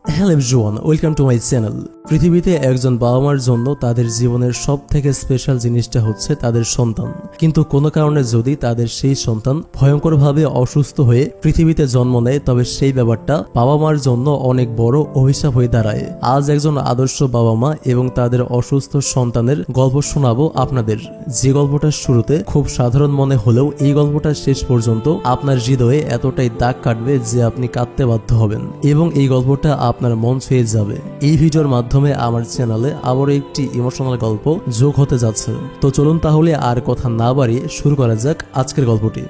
Hello everyone, welcome to my channel. পৃথিবীতে একজন বাবা মার জন্য তাদের জীবনের সব থেকে স্পেশাল জিনিসটা হচ্ছে তাদের সন্তান। কিন্তু কোনো কারণে যদি তাদের সেই সন্তান ভয়ঙ্করভাবে অসুস্থ হয়ে পৃথিবীতে জন্ম নেয়, তবে সেই ব্যাপারটা বাবা মার জন্য অনেক বড় অভিশাপ হয়ে দাঁড়ায়। আজ একজন আদর্শ বাবা মা এবং তাদের অসুস্থ সন্তানের গল্প শোনাবো আপনাদের। যে গল্পটার শুরুতে খুব সাধারণ মনে হলেও এই গল্পটা শেষ পর্যন্ত আপনার হৃদয়ে এতটাই দাগ কাটবে যে আপনি কাঁদতে বাধ্য হবেন এবং এই গল্পটা আপনার মন ছুঁয়ে যাবে। এই ভিডিওর মাধ্যমে আমার চ্যানেলে আবারও একটি ইমোশনাল গল্প যোগ হতে যাচ্ছে। তো চলুন তাহলে আর কথা না বাড়িয়ে শুরু করা যাক আজকের গল্পটি।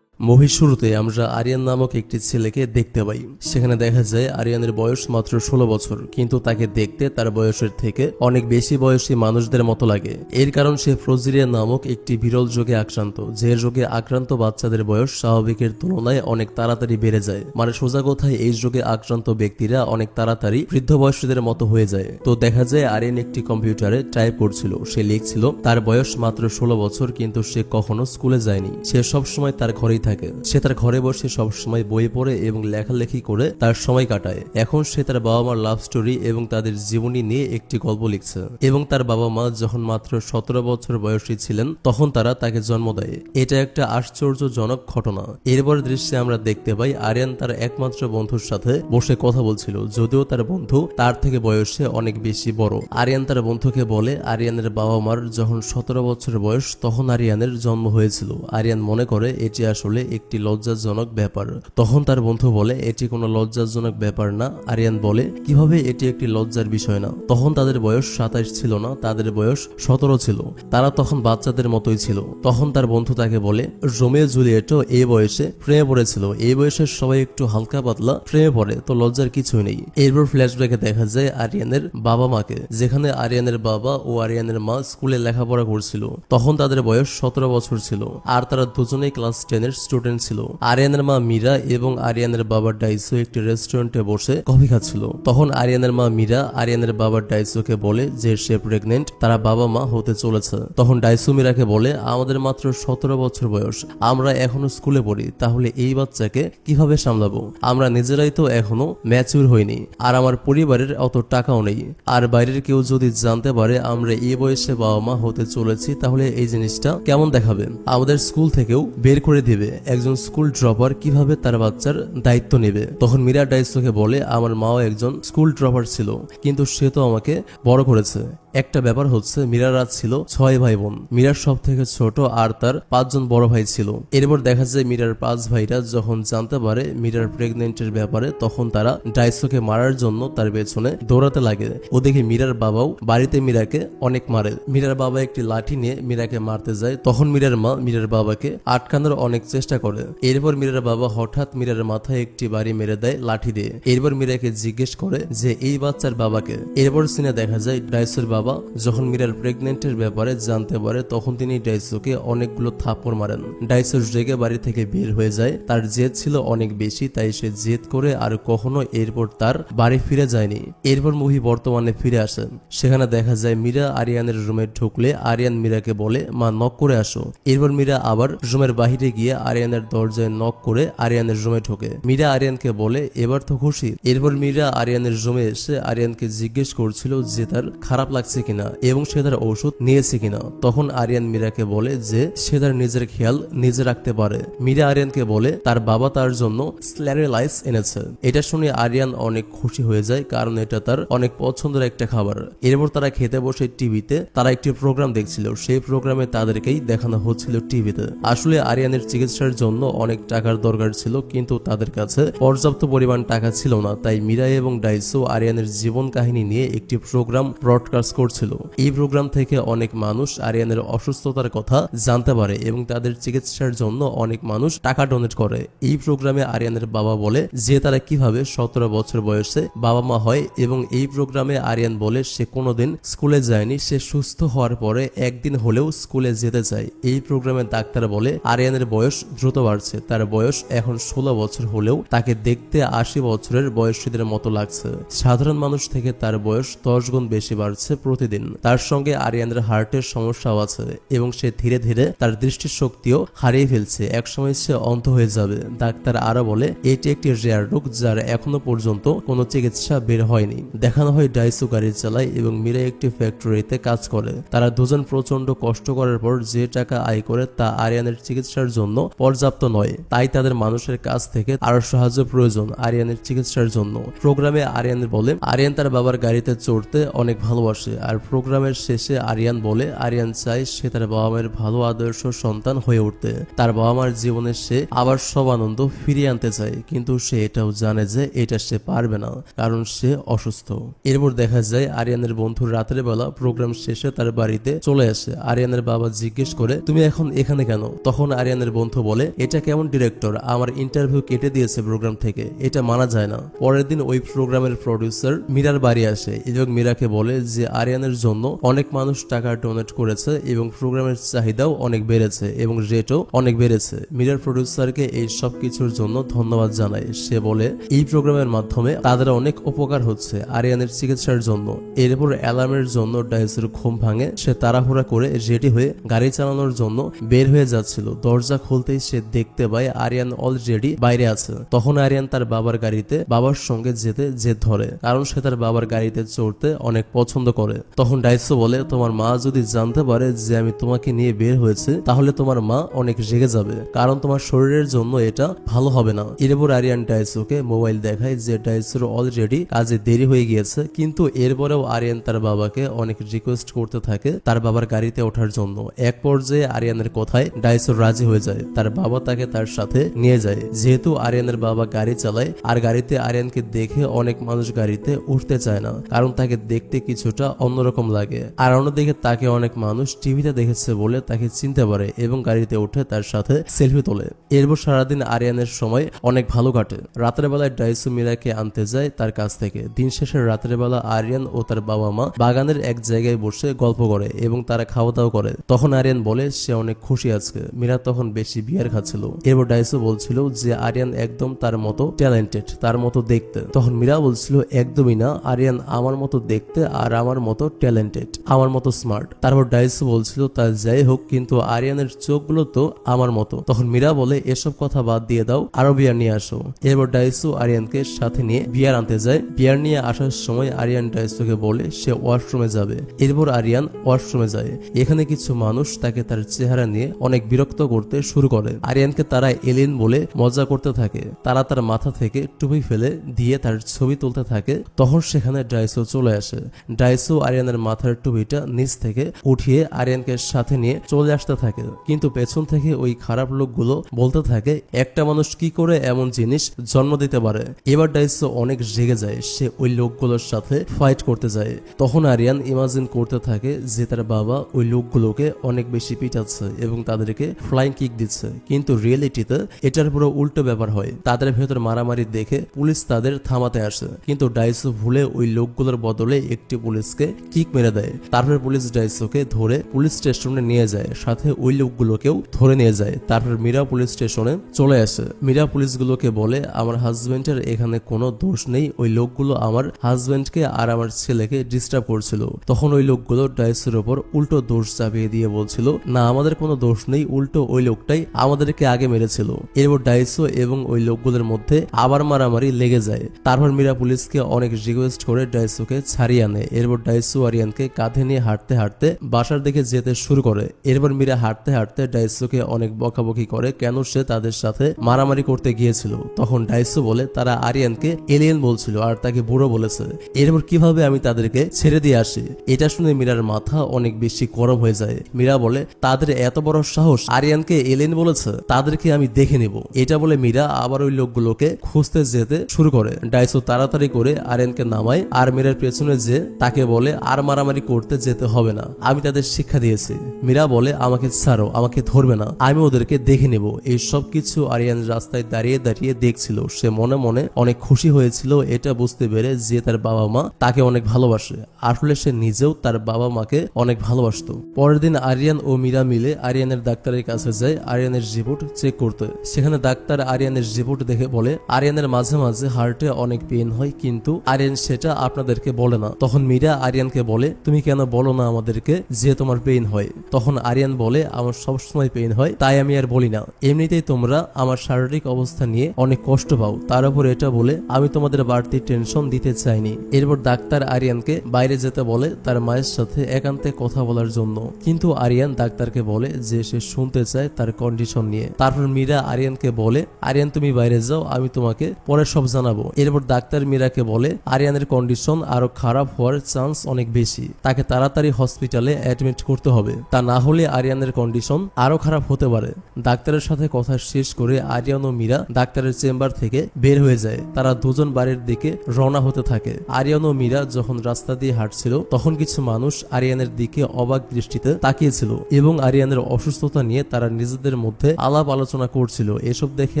মুভির শুরুতে আমরা আরিয়ান নামক একটি ছেলেকে দেখতে পাই। সেখানে দেখা যায় আরিয়ানের বয়স মাত্র 16 বছর, কিন্তু তাকে দেখতে তার বয়সের থেকে অনেক বেশি বয়সী মানুষদের মতো লাগে। এর কারণ সে প্রোজেরিয়া নামক একটি বিরল রোগে আক্রান্ত, যে রোগে আক্রান্ত বাচ্চাদের বয়স স্বাভাবিকের তুলনায় অনেক তাড়াতাড়ি বেড়ে যায়। মানে সোজা কথায় এই রোগে আক্রান্ত ব্যক্তিরা অনেক তাড়াতাড়ি বৃদ্ধ বয়সীদের মতো হয়ে যায়। তো দেখা যায় আরিয়ান একটি কম্পিউটারে টাইপ করছিল। সে লিখছিল তার বয়স মাত্র 16 বছর, কিন্তু সে কখনো স্কুলে যায়নি। সে সবসময় তার ঘরেই থাকে। সে তার ঘরে বসে সবসময় বই পড়ে এবং লেখালেখি করে তার সময় কাটায়। এখন সে তার বাবা মার লাভ স্টোরি এবং তাদের জীবনী নিয়ে একটি গল্প লিখছে। এবং তার বাবা মা যখন মাত্র 17 বছর বয়সী ছিলেন তখন তারা তাকে জন্ম দেয়। এটা একটা আশ্চর্যজনক ঘটনা। এরপর দৃশ্যে আমরা দেখতে পাই আরিয়ান তার একমাত্র বন্ধুর সাথে বসে কথা বলছিল, যদিও তার বন্ধু তার থেকে বয়সে অনেক বেশি বড়। আরিয়ান তার বন্ধুকে বলে আরিয়ানের বাবা মার যখন 17 বছর বয়স তখন আরিয়ানের জন্ম হয়েছিল। আরিয়ান মনে করে এটি আসলে একটি লজ্জাজনক ব্যাপার। তখন তার বন্ধু বলে এটি কোনো লজ্জাজনক ব্যাপার না। আরিয়ান বলে কিভাবে এটি একটি লজ্জার বিষয় না। তখন তাদের বয়স 27 ছিল না, তাদের বয়স 17 ছিল। তারা তখন বাচ্চাদের মতোই ছিল। তখন তার বন্ধু তাকে বলে রোমিও জুলিয়েটও এই বয়সে প্রেমে পড়েছিল। এই বয়সের সবাই একটু হালকা পাতলা প্রেমে পড়ে, তো লজ্জার কিছুই নেই। এরপর ফ্ল্যাশব্যাকে দেখা যায় আরিয়ানের বাবা মাকে, যেখানে আরিয়ানের বাবা ও আরিয়ানের মা স্কুলে লেখাপড়া করছিল। তখন তাদের বয়স 17 বছর ছিল আর তারা দুজনেই ক্লাস 10 এর স্টুডেন্ট ছিল। আরিয়ানের মা মীরা এবং আরিয়ানের বাবা ডাইসো একটি রেস্টুরেন্টে বসে কফি খাচ্ছিল। তখন আরিয়ানের মা মীরা আরিয়ানের বাবা ডাইসোকে বলে যে সে প্রেগনেন্ট, তারা বাবা মা হতে চলেছে। তখন ডাইসো মীরাকে বলে আমাদের মাত্র 17 বছর বয়স, আমরা এখনো স্কুলে পড়ি, তাহলে এই বাচ্চাকে কিভাবে সামলাবো? আমরা নিজেরাই তো এখনো ম্যাচিউর হইনি, আর আমার পরিবারের অত টাকাও নেই। আর বাইরের কেউ যদি জানতে পারে আমরা এই বয়সে বাবা মা হতে চলেছি, তাহলে এই জিনিসটা কেমন দেখাবে? আমাদের স্কুল থেকেও বের করে দিবে। একজন স্কুল ড্রপার কিভাবে তার বাচ্চার দায়িত্ব নেবে? তখন মীরা ডাইসোকে বলে আমার মাও একজন স্কুল ড্রপার ছিল, কিন্তু সে তো আমাকে বড় করেছে। একটা ব্যাপার হচ্ছে মীরার রাত ছিল 6 ভাই বোন। মীরার সব থেকে ছোট আর তার 5 জন বড় ভাই ছিল। এরপর দেখা যায় মীরার 5 ভাইরা যখন জানতে পারে মীরার প্রেগনেন্টের ব্যাপারে, তখন তারা ডাইসোকে মারার জন্য তার পেছনে দৌড়াতে লাগে। ওদিকে মীরার বাবাও বাড়িতে মীরাকে অনেক মারে। মীরার বাবা একটি লাঠি নিয়ে মীরাকে মারতে যায়। তখন মীরার মা মীরার বাবাকে আটকানোর অনেক চেষ্টা করে। এরপর মীরার বাবা হঠাৎ মীরার মাথায় একটি বাড়ি মেরে দেয় লাঠি দিয়ে। এরপর মীরাকে জিজ্ঞেস করে যে এই বাচ্চার বাবাকে। এরপর সিনে দেখা যায় ডাইসোর বাবা যখন মীরার প্রেগনেন্টের ব্যাপারে জানতে পারে তখন তিনি ডাইসোকে অনেকগুলো থাপ্পড় মারেন। ডাইসো রেগে বাড়ি থেকে বের হয়ে যায়। তার জেদ ছিল অনেক বেশি, তাই সে জেদ করে আর কখনো এরপর তার বাড়ি ফিরে যায়নি। এরপর মুভি বর্তমানে ফিরে আসে। সেখানে দেখা যায় মীরা আরিয়ানের রুমে ঢুকলে আরিয়ান মীরাকে বলে মা নক করে আসো। এরপর মীরা আবার রুমের বাহিরে গিয়ে আরিয়ানের দরজায় নক করে আরিয়ানের রুমে ঢোকে। মীরা আরিয়ানকে বলে এবার তো খুশি। এরপর মীরা আরিয়ানের রুমে এসে আরিয়ানকে জিজ্ঞেস করছিল যে তার খারাপ লাগছে কিনা এবং সে তার ওষুধ নিয়েছে কিনা। তখন আরিয়ান মীরাকে বলে যে সে তার নিজের খেয়াল নিজে রাখতে পারে। মীরা আরিয়ানকে বলে তার বাবা তার জন্য স্ল্যারেলাইস এনেছে। এটা শুনে আরিয়ান অনেক খুশি হয়ে যায়, কারণ এটা তার অনেক পছন্দের একটা খাবার। এরপর তারা খেতে বসে টিভিতে তারা একটি প্রোগ্রাম দেখছিল। সেই প্রোগ্রামে তাদেরকেই দেখানো হচ্ছিল টিভিতে। আসলে আরিয়ানের চিকিৎসার জন্য অনেক টাকার দরকার ছিল, কিন্তু তাদের কাছে পর্যাপ্ত পরিমাণ টাকা ছিল না। তাই মীরা এবং ডাইসো আরিয়ানের জীবন কাহিনী নিয়ে একটি প্রোগ্রাম ব্রডকাস্ট করছিল। এই প্রোগ্রাম থেকে অনেক মানুষ আরিয়ানের অসুস্থতার কথা জানতে পারে এবং তাদের চিকিৎসার জন্য অনেক মানুষ টাকা ডোনেট করে। এই প্রোগ্রামে আরিয়ানের বাবা বলে যে তারা কিভাবে 17 বছর বয়সে বাবা মা হয় এবং এই প্রোগ্রামে আরিয়ান বলে সে কোনোদিন স্কুলে যায়নি, সে সুস্থ হওয়ার পরে একদিন হলেও স্কুলে যেতে চায়। এই প্রোগ্রামে ডাক্তার বলে আরিয়ানের বয়স দ্রুত বাড়ছে, তার বয়স এখন 16 বছর হলেও তাকে দেখতে 80 বছরের বয়সীদের মতো লাগছে। সাধারণ মানুষ থেকে তার বয়স 10 গুণ বেশি বাড়ছে প্রতিদিন। তার সঙ্গে আরিয়ানের হার্টের সমস্যাও আছে এবং সে ধীরে ধীরে তার দৃষ্টিশক্তিও হারিয়ে ফেলছে, একসময় সে অন্ধ হয়ে যাবে। ডাক্তার আরো বলে এটি একটি রেয়ার রোগ যার এখনো পর্যন্ত কোনো চিকিৎসা বের হয়নি। দেখানো হয় ডাইসু গাড়ি চালায় এবং মীরা একটি ফ্যাক্টরিতে কাজ করে। তারা দুজন প্রচন্ড কষ্ট করার পর যে টাকা আয় করে তা আরিয়ানের চিকিৎসার জন্য পর্যাপ্ত নয়, তাই তাদের মানুষের কাছ থেকে আরো সাহায্য প্রয়োজন আরিয়ানের চিকিৎসার জন্য। প্রোগ্রামে আরিয়ান বলে আরিয়ান তার বাবার গাড়িতে চড়তে অনেক ভালোবাসে, আর প্রোগ্রামের শেষে আরিয়ান বলে আরিয়ান চায় সে তার বাবা মায়ের ভালো আদর্শ সন্তান হয়ে উঠতে। তার বাবা মার জীবনে সে আবার সব আনন্দ ফিরিয়ে আনতে চায়, কিন্তু সে এটাও জানে যে এটা সে পারবে না, কারণ সে অসুস্থ। এরপর দেখা যায় আরিয়ানের বন্ধু রাতের বেলা প্রোগ্রাম শেষে তার বাড়িতে চলে আসে। আরিয়ানের বাবা জিজ্ঞেস করে তুমি এখন এখানে কেন? তখন আরিয়ানের বন্ধু বলে এটা কেমন ডিরেক্টর, আমার ইন্টারভিউ কেটে দিয়েছে প্রোগ্রাম থেকে, এটা মানা যায় না। পরের দিন ওই প্রোগ্রামের প্রডিউসার মীরার বাড়ি আসে এবং মীরাকে বলে যে আরিয়ানের জন্য অনেক মানুষ টাকা ডোনেট করেছে এবং প্রোগ্রামের চাহিদাও অনেক বেড়েছে এবং রেটও অনেক বেড়েছে। মীরার প্রডিউসারকে এই সব কিছুর জন্য ধন্যবাদ জানায়। সে বলে এই প্রোগ্রামের মাধ্যমে তাদের অনেক উপকার হচ্ছে আরিয়ানের চিকিৎসার জন্য। এরপর অ্যালার্মের জন্য ডাইসের ঘুম ভাঙে। সে তাড়াহুড়া করে রেডি হয়ে গাড়ি চালানোর জন্য বের হয়ে যাচ্ছিল। দরজা খুলতেই সে দেখতে পায় আরিয়ান অলরেডি বাইরে আছে। তখন আরিয়ান তার বাবার গাড়িতে বাবার সঙ্গে যেতে জেদ ধরে, কারণ সে তার বাবার গাড়িতে চড়তে অনেক পছন্দ করে। তখন ডাইসো বলে তোমার মা যদি জানতে পারে যে আমি তোমাকে নিয়ে বের হয়েছে তাহলে তোমার মা অনেক রেগে যাবে, কারণ তোমার শরীরের জন্য এটা ভালো হবে না। এরপর আরিয়ান ডাইসোকে মোবাইল দেখায় যে ডাইসোর অলরেডি কাজে দেরি হয়ে গিয়েছে, কিন্তু এরপরেও আরিয়ান তার বাবাকে অনেক রিকোয়েস্ট করতে থাকে তার বাবার গাড়িতে ওঠার জন্য। এক পর্যায়ে আরিয়ানের কথায় ডাইসো রাজি হয়ে যায়। তার বাবা তাকে তার সাথে নিয়ে যায়। যেহেতু আরিয়ানের বাবা গাড়ি চালায় আর গাড়িতে আরিয়ানকে দেখে অনেক মানুষ গাড়িতে উঠতে চায় না, কারণ তাকে দেখতে কিছুটা অন্যরকম লাগে। আর অন্যদিকে তাকে অনেক মানুষ টিভিতে দেখেছে বলে তাকে চিনতে পারে এবং গাড়িতে উঠে তার সাথে সেলফি তোলে। এরপর সারাদিন আরিয়ানের সময় অনেক ভালো কাটে। রাতের বেলায় ডাইসো মীরাকে আনতে যায় তার কাছ থেকে। দিন শেষে রাতের বেলা আরিয়ান ও তার বাবা মা বাগানের এক জায়গায় বসে গল্প করে এবং তারা খাওয়া দাওয়া করে। তখন আরিয়ান বলে সে অনেক খুশি আজকে। মীরা তখন বেশি বিয়ার খাচ্ছিল। এরপর ডাইসো বলছিল যে আরিয়ান একদম তার মতো ট্যালেন্টেড, তার মতো দেখতে। তখন মীরা বলছিল একদমই না, আরিয়ান আমার মতো দেখতে আর আমার মতো ট্যালেন্টেড, আমার মতো স্মার্ট। তারপর ডাইসো বলছিল তা যাই হোক, কিন্তু আরিয়ানের চোখগুলো তো আমার মতো। তখন মীরা বলে এসব কথা বাদ দিয়ে দাও, আরো বিয়ার নিয়ে আসো। এরপর ডাইসো আরিয়ানকে সাথে নিয়ে বিয়ার আনতে যায়। বিয়ার নিয়ে আসার সময় আরিয়ান ডাইসোকে বলে সে ওয়াশরুমে যাবে। এরপর আরিয়ান ওয়াশরুমে যায়। এখানে কিছু মানুষ তাকে তার চেহারা নিয়ে অনেক বিরক্ত করতে শুরু করে। আরিয়ানকে তারা এলিয়েন বলে মজা করতে থাকে। তারা তার মাথা থেকে টুপি ফেলে দিয়ে তার ছবি তুলতে থাকে। তখন সেখানে ডাইসো চলে আসে। ডাইসো আরিয়ানের মাথার টুপিটা নিচ থেকে উঠিয়ে আরিয়ানকে সাথে নিয়ে চলে আসতে থাকে, কিন্তু পেছন থেকে ওই খারাপ লোকগুলো বলতে থাকে একটা মানুষ কি করে এমন জিনিস জন্ম দিতে পারে। এবার ডাইসো অনেক রেগে যায়। সে ওই লোকগুলোর সাথে ফাইট করতে যায়। তখন আরিয়ান ইমাজিন করতে থাকে যে তার বাবা ওই লোকগুলোকে অনেক বেশি পিটাচ্ছে এবং তাদেরকে ফ্লাইং কিক দিচ্ছে, কিন্তু রিয়েলিটিতে এটার পুরো উল্টো ব্যাপার হয়। তাদের ভেতর মারামারি দেখে পুলিশ তাদের থামাতে আসে, কিন্তু ডাইসো ভুলে ওই লোকগুলোর বদলে একটি পুলিশকে কিক মেরে দেয়। তারপর পুলিশ ডাইসোকে ধরে পুলিশ স্টেশনে নিয়ে যায়, সাথে ওই লোকগুলোকেও ধরে নিয়ে যায়। তারপর মীরা পুলিশ স্টেশনে চলে আসে। মীরা পুলিশগুলোকে বলে আমার হাজবেন্ডের এখানে কোনো দোষ নেই, ওই লোকগুলো আমার হাজবেন্ডকে আর আমার ছেলেকে ডিস্টার্ব করছিল। তখন ওই লোকগুলো ডাইসোর উপর উল্টো দোষ চাপিয়ে দিয়ে বলছিল না আমাদের কোনো দোষ নেই, উল্টো ওই লোকটাই আমাদেরকে আগে মেরেছিল। এরপর ডাইসো এবং ওই লোকগুলোর মধ্যে আবার মারামারি লেগে যায়। তারপর মীরা পুলিশকে অনেক রিকোয়েস্ট করে ডাইসোকে ছাড়িয়ে আনে। এরপর ডাইসো আরিয়ানকে কাঁধে নিয়ে হাঁটতে হাঁটতে বাসার দিকে যেতে শুরু করে। এরপর মীরা হাঁটতে হাঁটতে ডাইসোকে অনেক বকাবকি করে কেন সে তাদের সাথে মারামারি করতে গিয়েছিল। তখন ডাইসো বলে তারা আরিয়ানকে এলিয়েন বলছিল আর তাকে বুড়ো বলেছে। এরপর কিভাবে আমি তাদেরকে ছেড়ে দিয়ে আসি। এটা শুনে মীরার মাথা অনেক বেশি গরম হয়ে যায়। মীরা বলে তাদের এত বড় সাহস, আরিয়ানকে এলিয়েন বলেছে, তাদেরকে আমি দেখে নেব। এটা বলে মীরা আবার ওই লোকগুলোকে খুঁজতে যেতে শুরু করে। ডাইসো তাড়াতাড়ি করে আরিয়ানকে নামায় আর মীরার পেছনে যে তাকে বলে আর মারামারি করতে যেতে হবে না, আমি তাদের শিক্ষা দিয়েছি। মীরা বলে আমাকে ছাড়ো, আমাকে ধরবে না, আমি ওদেরকে দেখে নেব। এই সব কিছু আরিয়ান রাস্তায় দাঁড়িয়ে দাঁড়িয়ে দেখছিল। সে মনে মনে অনেক খুশি হয়েছিল এটা বুঝতে পেরে যে তার বাবা মা তাকে অনেক ভালোবাসে। আসলে সে নিজেও তার বাবা মাকে অনেক ভালোবাসতো। পরের দিন আরিয়ান ও মীরা মিলে আরিয়ানের ডাক্তারের কাছে যায় আরিয়ানের রিপোর্ট চেক করতে। সেখানে ডাক্তার আরিয়ানের রিপোর্ট দেখে বলে আরিয়ানের মাঝে মাঝে হার্টে অনেক পেইন হয়, কিন্তু আরিয়ান সেটা আপনাদেরকে বলে না। তখন মীরা আরিয়ান আরিয়ানকে বলে, তুমি কেন বলো না আমাদেরকে যে তোমার পেইন হয়? তখন আরিয়ান বলে, আমার সবসময় পেইন হয়, তাই আমি আর বলি না। এমনিতেই তোমরা আমার শারীরিক অবস্থা নিয়ে অনেক কষ্ট পাও, তার উপর এটা বলে আমি তোমাদের বাড়তি টেনশন দিতে চাইনি। এরপর ডাক্তার আরিয়ানকে বাইরে যেতে বলে তার মায়ের সাথে একান্তে কথা বলার জন্য, কিন্তু আরিয়ান ডাক্তারকে বলে যে সে শুনতে চায় তার কন্ডিশন নিয়ে। তারপর মীরা আরিয়ানকে বলে, আরিয়ান তুমি বাইরে যাও, আমি তোমাকে পরে সব জানাবো। এরপর ডাক্তার মীরাকে বলে আরিয়ানের কন্ডিশন আরো খারাপ হওয়ার চান্স অনেক বেশি, তাকে তাড়াতাড়ি হসপিটালে অ্যাডমিট করতে হবে, তা না হলে আরিয়ানের কন্ডিশন আরো খারাপ হতে পারে। ডাক্তারের সাথে কথা শেষ করে আরিয়ান ও মীরা ডাক্তারের চেম্বার থেকে বের হয়ে যায়। তারা দুজন বাড়ির দিকে রওনা হতে থাকে। আরিয়ান ও মীরা যখন রাস্তা দিয়ে হাঁটছিল তখন কিছু মানুষ আরিয়ানের দিকে অবাক দৃষ্টিতে তাকিয়েছিল এবং আরিয়ানের অসুস্থতা নিয়ে তারা নিজেদের মধ্যে আলাপ আলোচনা করছিল। এসব দেখে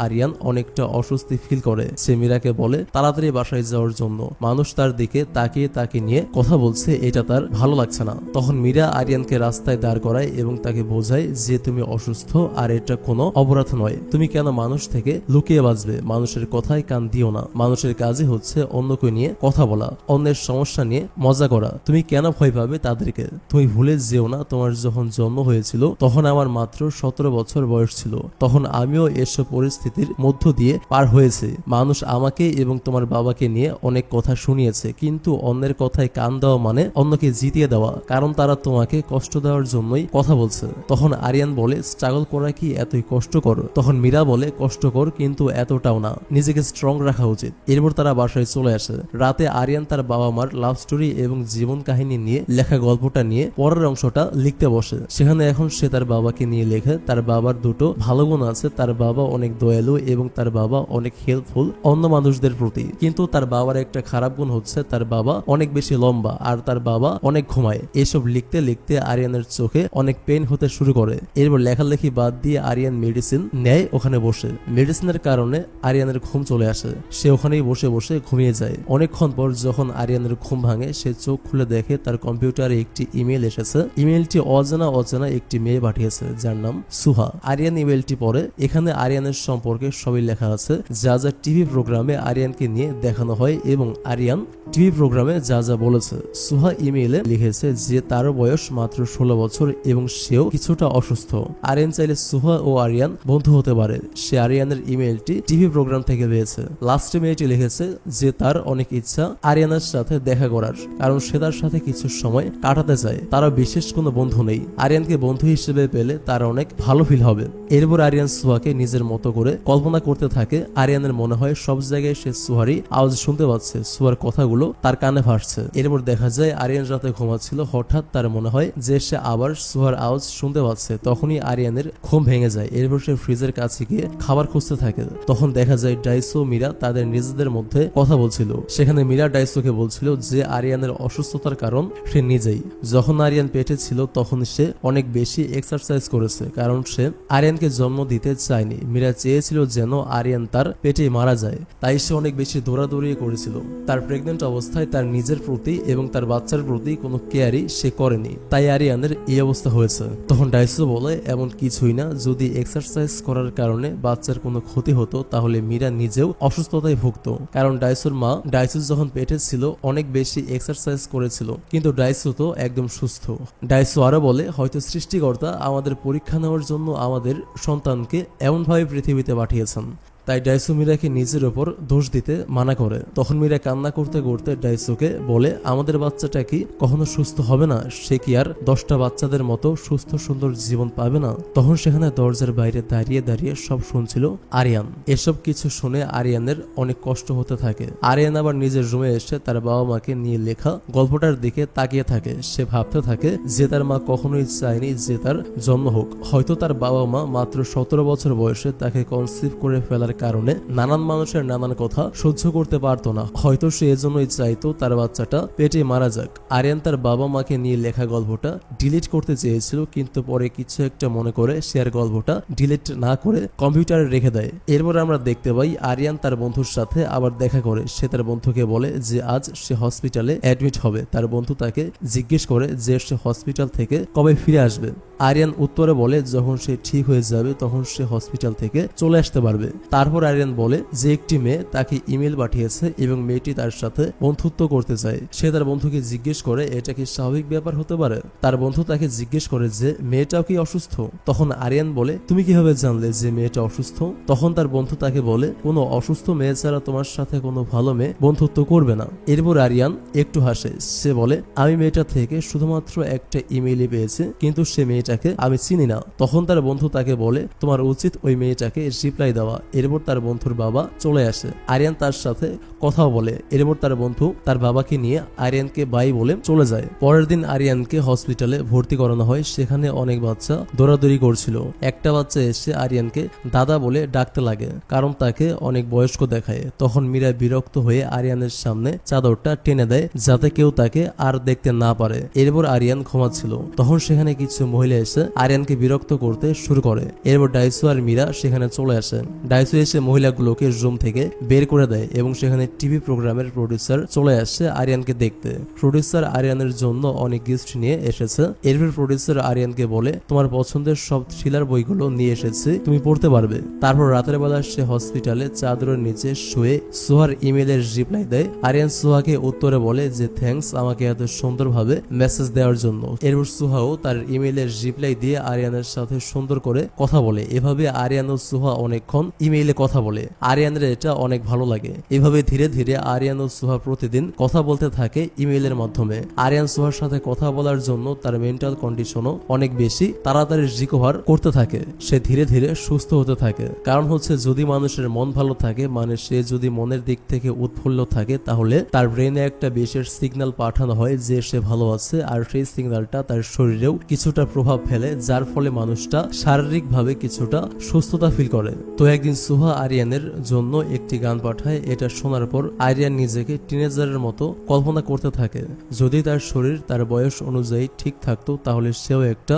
আরিয়ান অনেকটা অস্বস্তি ফিল করে। সে মীরাকে বলে তাড়াতাড়ি বাসায় যাওয়ার জন্য। মানুষ তার দিকে তাকিয়ে তাকে নিয়ে কথা বলছে, এটা তার ভালো লাগছে না। তখন মীরা আরিয়ানকে রাস্তায় দাঁড় করায় এবং তাকে বোঝায় যে তুমি অসুস্থ আর এটা কোনো অপরাধ নয়, তুমি কেন মানুষ থেকে লুকিয়ে বাঁচবে? মানুষের কথায় কান দিও না, মানুষের কাজই হচ্ছে অন্যকে নিয়ে কথা বলা, অন্যের সমস্যা নিয়ে মজা করা, তুমি কেন ভয় পাবে তাদেরকে? তুমি ভুলে যেও না তোমার যখন জন্ম হয়েছিল তখন আমার মাত্র 17 বছর বয়স ছিল, তখন আমিও এসব পরিস্থিতির মধ্য দিয়ে পার হয়েছি। মানুষ আমাকে এবং তোমার বাবাকে নিয়ে অনেক কথা শুনিয়েছে, কিন্তু অন্যের কথায় কান দেওয়া মানে অন্যকে জিতিয়ে দেওয়া, কারণ তারা তোমাকে কষ্ট দেওয়ার জন্যই কথা বলছে। তখন আরিয়ান বলে, স্ট্রাগল করা কি এতই কষ্টকর? তখন মীরা বলে, কষ্টকর কিন্তু এতটাও না, নিজেকে স্ট্রং রাখা উচিত। এরপর তারা বাসায় চলে আসে। রাতে আরিয়ান তার বাবা মার লাভ স্টোরি এবং জীবন কাহিনী নিয়ে লেখা গল্পটা নিয়ে পরের অংশটা লিখতে বসে। সেখানে এখন সে তার বাবাকে নিয়ে লেখে। তার বাবার দুটো ভালো গুণ আছে, তার বাবা অনেক দয়ালু এবং তার বাবা অনেক হেল্পফুল অন্য মানুষদের প্রতি, কিন্তু তার বাবার একটা খারাপ গুণ হচ্ছে তার বাবা অনেক বেশি লম্বা আর তার বাবা অনেক ঘুমায়। এসব লিখতে লিখতে আরিয়ানের চোখে অনেক পেন হতে শুরু করে। এরপর লেখালেখি বাদ দিয়ে আরিয়ান মেডিসিন নেয়, ওখানে বসে। মেডিসিনের কারণে আরিয়ানের ঘুম চলে আসে। সে ওখানেই বসে বসে ঘুমিয়ে যায়। অনেকক্ষণ পর যখন আরিয়ানের ঘুম ভাঙে সে চোখ খুলে দেখে তার কম্পিউটারে একটি ইমেল এসেছে। ইমেলটি অজানা একটি মেয়ে পাঠিয়েছে যার নাম সুহা। আরিয়ান ইমেলটি পড়ে। এখানে আরিয়ানের সম্পর্কে সবই লেখা আছে, যা যা টিভি প্রোগ্রামে আরিয়ানকে নিয়ে দেখানো হয় এবং আরিয়ান টিভি প্রোগ্রামে যা যা বলেছে। সুহা ইমেইলে লিখেছে যে তার বয়স মাত্র 16 বছর এবং সেও কিছুটা অসুস্থ। আরিয়ান চাইলে সুহা ও আরিয়ান বন্ধু হতে পারে। সে আরিয়ানের ইমেইলটি টিভি প্রোগ্রাম থেকে পেয়েছে। লাস্টে মেয়েটি লিখেছে যে তার অনেক ইচ্ছা আরিয়ানের সাথে দেখা করার, কারণ সে তার সাথে কিছু সময় কাটাতে চায়। তারা বিশেষ কোনো বন্ধু নেই। আরিয়ানকে বন্ধু হিসেবে পেলে তার অনেক ভালো ফিল হবে। এরপর আরিয়ান সুহাকে নিজের মতো করে কল্পনা করতে থাকে। আরিয়ানের মনে হয় সব জায়গায় সে সুহারি আওয়াজ শুনতে পাচ্ছে, সুহার কথাগুলো তার কানে ভাসছে। এরপর দেখা যায় আরিয়ান রাতে ঘুমাচ্ছিল, হঠাৎ তার মনে হয় যে সে আবার সুহার আওয়াজ শুনতে পাচ্ছে। তখনই আরিয়ানের ঘুম ভেঙে যায়। এরপর সে ফ্রিজের কাছে গিয়ে খাবার খুঁজতে থাকে। তখন দেখা যায় ডাইসো মীরা তাদের নিজেদের মধ্যে কথা বলছিল। সেখানে মীরা ডাইসোকে বলছিল যে আরিয়ানের অসুস্থতার কারণ সে নিজেই। যখন আরিয়ান পেটে ছিল তখন সে অনেক বেশি এক্সারসাইজ করেছে, কারণ সে আরিয়ানকে জন্ম দিতে চায়নি। মীরা চেয়েছিল যেন আরিয়ান তার পেটে মারা যায়, তাই সে অনেক বেশি দৌড়াদৌড়ি করেছিল। তার প্রেগনেন্ট অবস্থায় তার নিজের প্রতি এবং তার বাচ্চার প্রতি কোনো কেয়ারই সে করেনি, তাই আরিয়ানের এই অবস্থা হয়েছে। তখন ডাইসো বলে, এমন কিছুই না, যদি এক্সারসাইজ করার কারণে বাচ্চার কোনো ক্ষতি হতো তাহলে মীরা নিজেও অসুস্থতায় ভুগত, কারণ ডাইসোর মা ডাইসো যখন পেটে ছিল অনেক বেশি এক্সারসাইজ করেছিল, কিন্তু ডাইসো তো একদম সুস্থ। ডাইসো আরো বলে, হয়তো সৃষ্টিকর্তা আমাদের পরীক্ষা নেওয়ার জন্য আমাদের সন্তানকে এমনভাবে পৃথিবীতে পাঠিয়েছেন, তাই ডাইসো মীরাকে নিজের ওপর দোষ দিতে মানা করে। তখন মীরা কান্না করতে করতে ডাইসোকে বলে, আমাদের বাচ্চাটা কি কখনো সুস্থ হবে না? সে কি আর 10টা বাচ্চাদের মতো সুস্থ সুন্দর জীবন পাবে না? তখন সেখানে দরজার বাইরে দাঁড়িয়ে দাঁড়িয়ে সব শুনছিল আরিয়ান। এসব কিছু শুনে আরিয়ানের অনেক কষ্ট হতে থাকে। আরিয়ান আবার নিজের রুমে এসে তার বাবা মাকে নিয়ে লেখা গল্পটার দিকে তাকিয়ে থাকে। সে ভাবতে থাকে যে তার মা কখনোই চায়নি যে তার জন্ম হোক। হয়তো তার বাবা মা মাত্র 17 বছর বয়সে তাকে কনসিভ করে ফেলার কারণে নানান মানুষের নানান কথা সহ্য করতে পারতো না। হয়তো সে এজন্যই চাইতো তার বাচ্চাটা পেটে মারা যাক। আরিয়ান তার বাবা মাকে নিয়ে লেখা গল্পটা ডিলিট করতে চেয়েছিল, কিন্তু পরে কিছু একটা মনে করে সে আর গল্পটা ডিলিট না করে কম্পিউটারে রেখে দেয়। এরপর আমরা দেখতে পাই আরিয়ান তার বন্ধুর সাথে আবার দেখা করে। সে তার বন্ধুকে বলে যে আজ সে হসপিটালে অ্যাডমিট হবে। তার বন্ধু তাকে জিজ্ঞেস করে যে সে হসপিটাল থেকে কবে ফিরে আসবে। আরিয়ান উত্তরে বলে যখন সে ঠিক হয়ে যাবে তখন সে হসপিটাল থেকে চলে আসতে পারবে। তারপর আরিয়ান বলে যে একটি মেয়ে তাকে ইমেল পাঠিয়েছে এবং মেয়েটি তার সাথে বন্ধুত্ব করতে চায়। সে তার বন্ধুকে জিজ্ঞেস করে এটা কি স্বাভাবিক ব্যাপার হতে পারে। তার বন্ধু তাকে জিজ্ঞেস করে যে মেয়েটাও কি অসুস্থ। তখন আরিয়ান বলে তুমি কিভাবে জানলে যে মেয়েটা অসুস্থ। তখন তার বন্ধু তাকে বলে কোনো অসুস্থ মেয়ে ছাড়া তোমার সাথে কোনো ভালো মেয়ে বন্ধুত্ব করবে না। এরপর আরিয়ান একটু হাসে। সে বলে আমি মেয়েটা থেকে শুধুমাত্র একটা ইমেইলই পেয়েছি, কিন্তু সে মেয়েটাকে আমি চিনি না। তখন তার বন্ধু তাকে বলে তোমার উচিত ওই মেয়েটাকে রিপ্লাই দেওয়া। এরপর তার বন্ধুর বাবা চলে আসে। আরিয়ান তার সাথে কথাও বলে। এরপর তার বন্ধু তার বাবাকে নিয়ে আরিয়ানকে বাই বলে চলে যায়। পরের দিন আরিয়ানকে হসপিটালে ভর্তি করানো হয়। সেখানে অনেক বাচ্চা দৌড়াদৌড়ি করছিল। একটা বাচ্চা এসে আরিয়ানকে দাদা বলে ডাকতে লাগে, কারণ তাকে অনেক বয়স্ক দেখায়। তখন মীরা বিরক্ত হয়ে আরিয়ানের সামনে চাদরটা টেনে দেয় যাতে কেউ তাকে আর দেখতে না পারে। এরপর আরিয়ান ঘুমাচ্ছিল। তখন সেখানে কিছু মহিলা এসে আরিয়ানকে বিরক্ত করতে শুরু করে। এরপর ডাইসু আর মীরা সেখানে চলে আসে। ডাইসু এসে মহিলাগুলোকে রুম থেকে বের করে দেয় এবং সেখানে টিভি প্রোগ্রামের প্রডিউসার চলে আসে আরিয়ানকে দেখতে। প্রডিউসার আরিয়ানের জন্য অনেক গিফট নিয়ে এসেছে। এরপর প্রডিউসার আরিয়ানকে বলে তোমার পছন্দের সব থ্রিলার বইগুলো নিয়ে এসেছি, তুমি পড়তে পারবে। তারপর রাতের বেলা সে হসপিটালে চাদরের নিচে শুয়ে সোহার ইমেলের রিপ্লাই দেয়। আরিয়ান সোহাকে উত্তরে বলে যে থ্যাঙ্কস আমাকে এত সুন্দরভাবে মেসেজ দেওয়ার জন্য। এরপর সোহাও তার ইমেলের রিপ্লাই দিয়ে আরিয়ানের সাথে সুন্দর করে কথা বলে। এভাবে আরিয়ান ও সোহা অনেকক্ষণ ইমেইলে কথা বলে। আরিয়ানের এটা অনেক ভালো লাগে। এভাবে ধীরে ধীরে আরিয়ান ও সোহা প্রতিদিন কথা বলতে থাকে ইমেইলের মাধ্যমে। আরিয়ান সোহার সাথে কথা বলার জন্য তার মেন্টাল কন্ডিশনও অনেক বেশি তাড়াতাড়ি রিকভার করতে থাকে। সে ধীরে ধীরে সুস্থ হতে থাকে। কারণ হচ্ছে যদি মানুষের মন ভালো থাকে, মানে সে যদি মনের দিক থেকে উৎফুল্ল থাকে, তাহলে তার ব্রেনে একটা বিশেষ সিগন্যাল পাঠানো হয় যে সে ভালো আছে। আর সেই সিগন্যালটা তার শরীরেও কিছুটা প্রভাব ফেলে, যার ফলে মানুষটা শারীরিকভাবে কিছুটা সুস্থতা ফিল করে। তো একদিন সোহা আরিয়ানের জন্য একটি গান পাঠায়। এটা শোনার পর আরিয়ান নিজেকে টিনেজারের মতো কল্পনা করতে থাকে। যদি তার শরীর তার বয়স অনুযায়ী ঠিক থাকতো তাহলে সেও একটা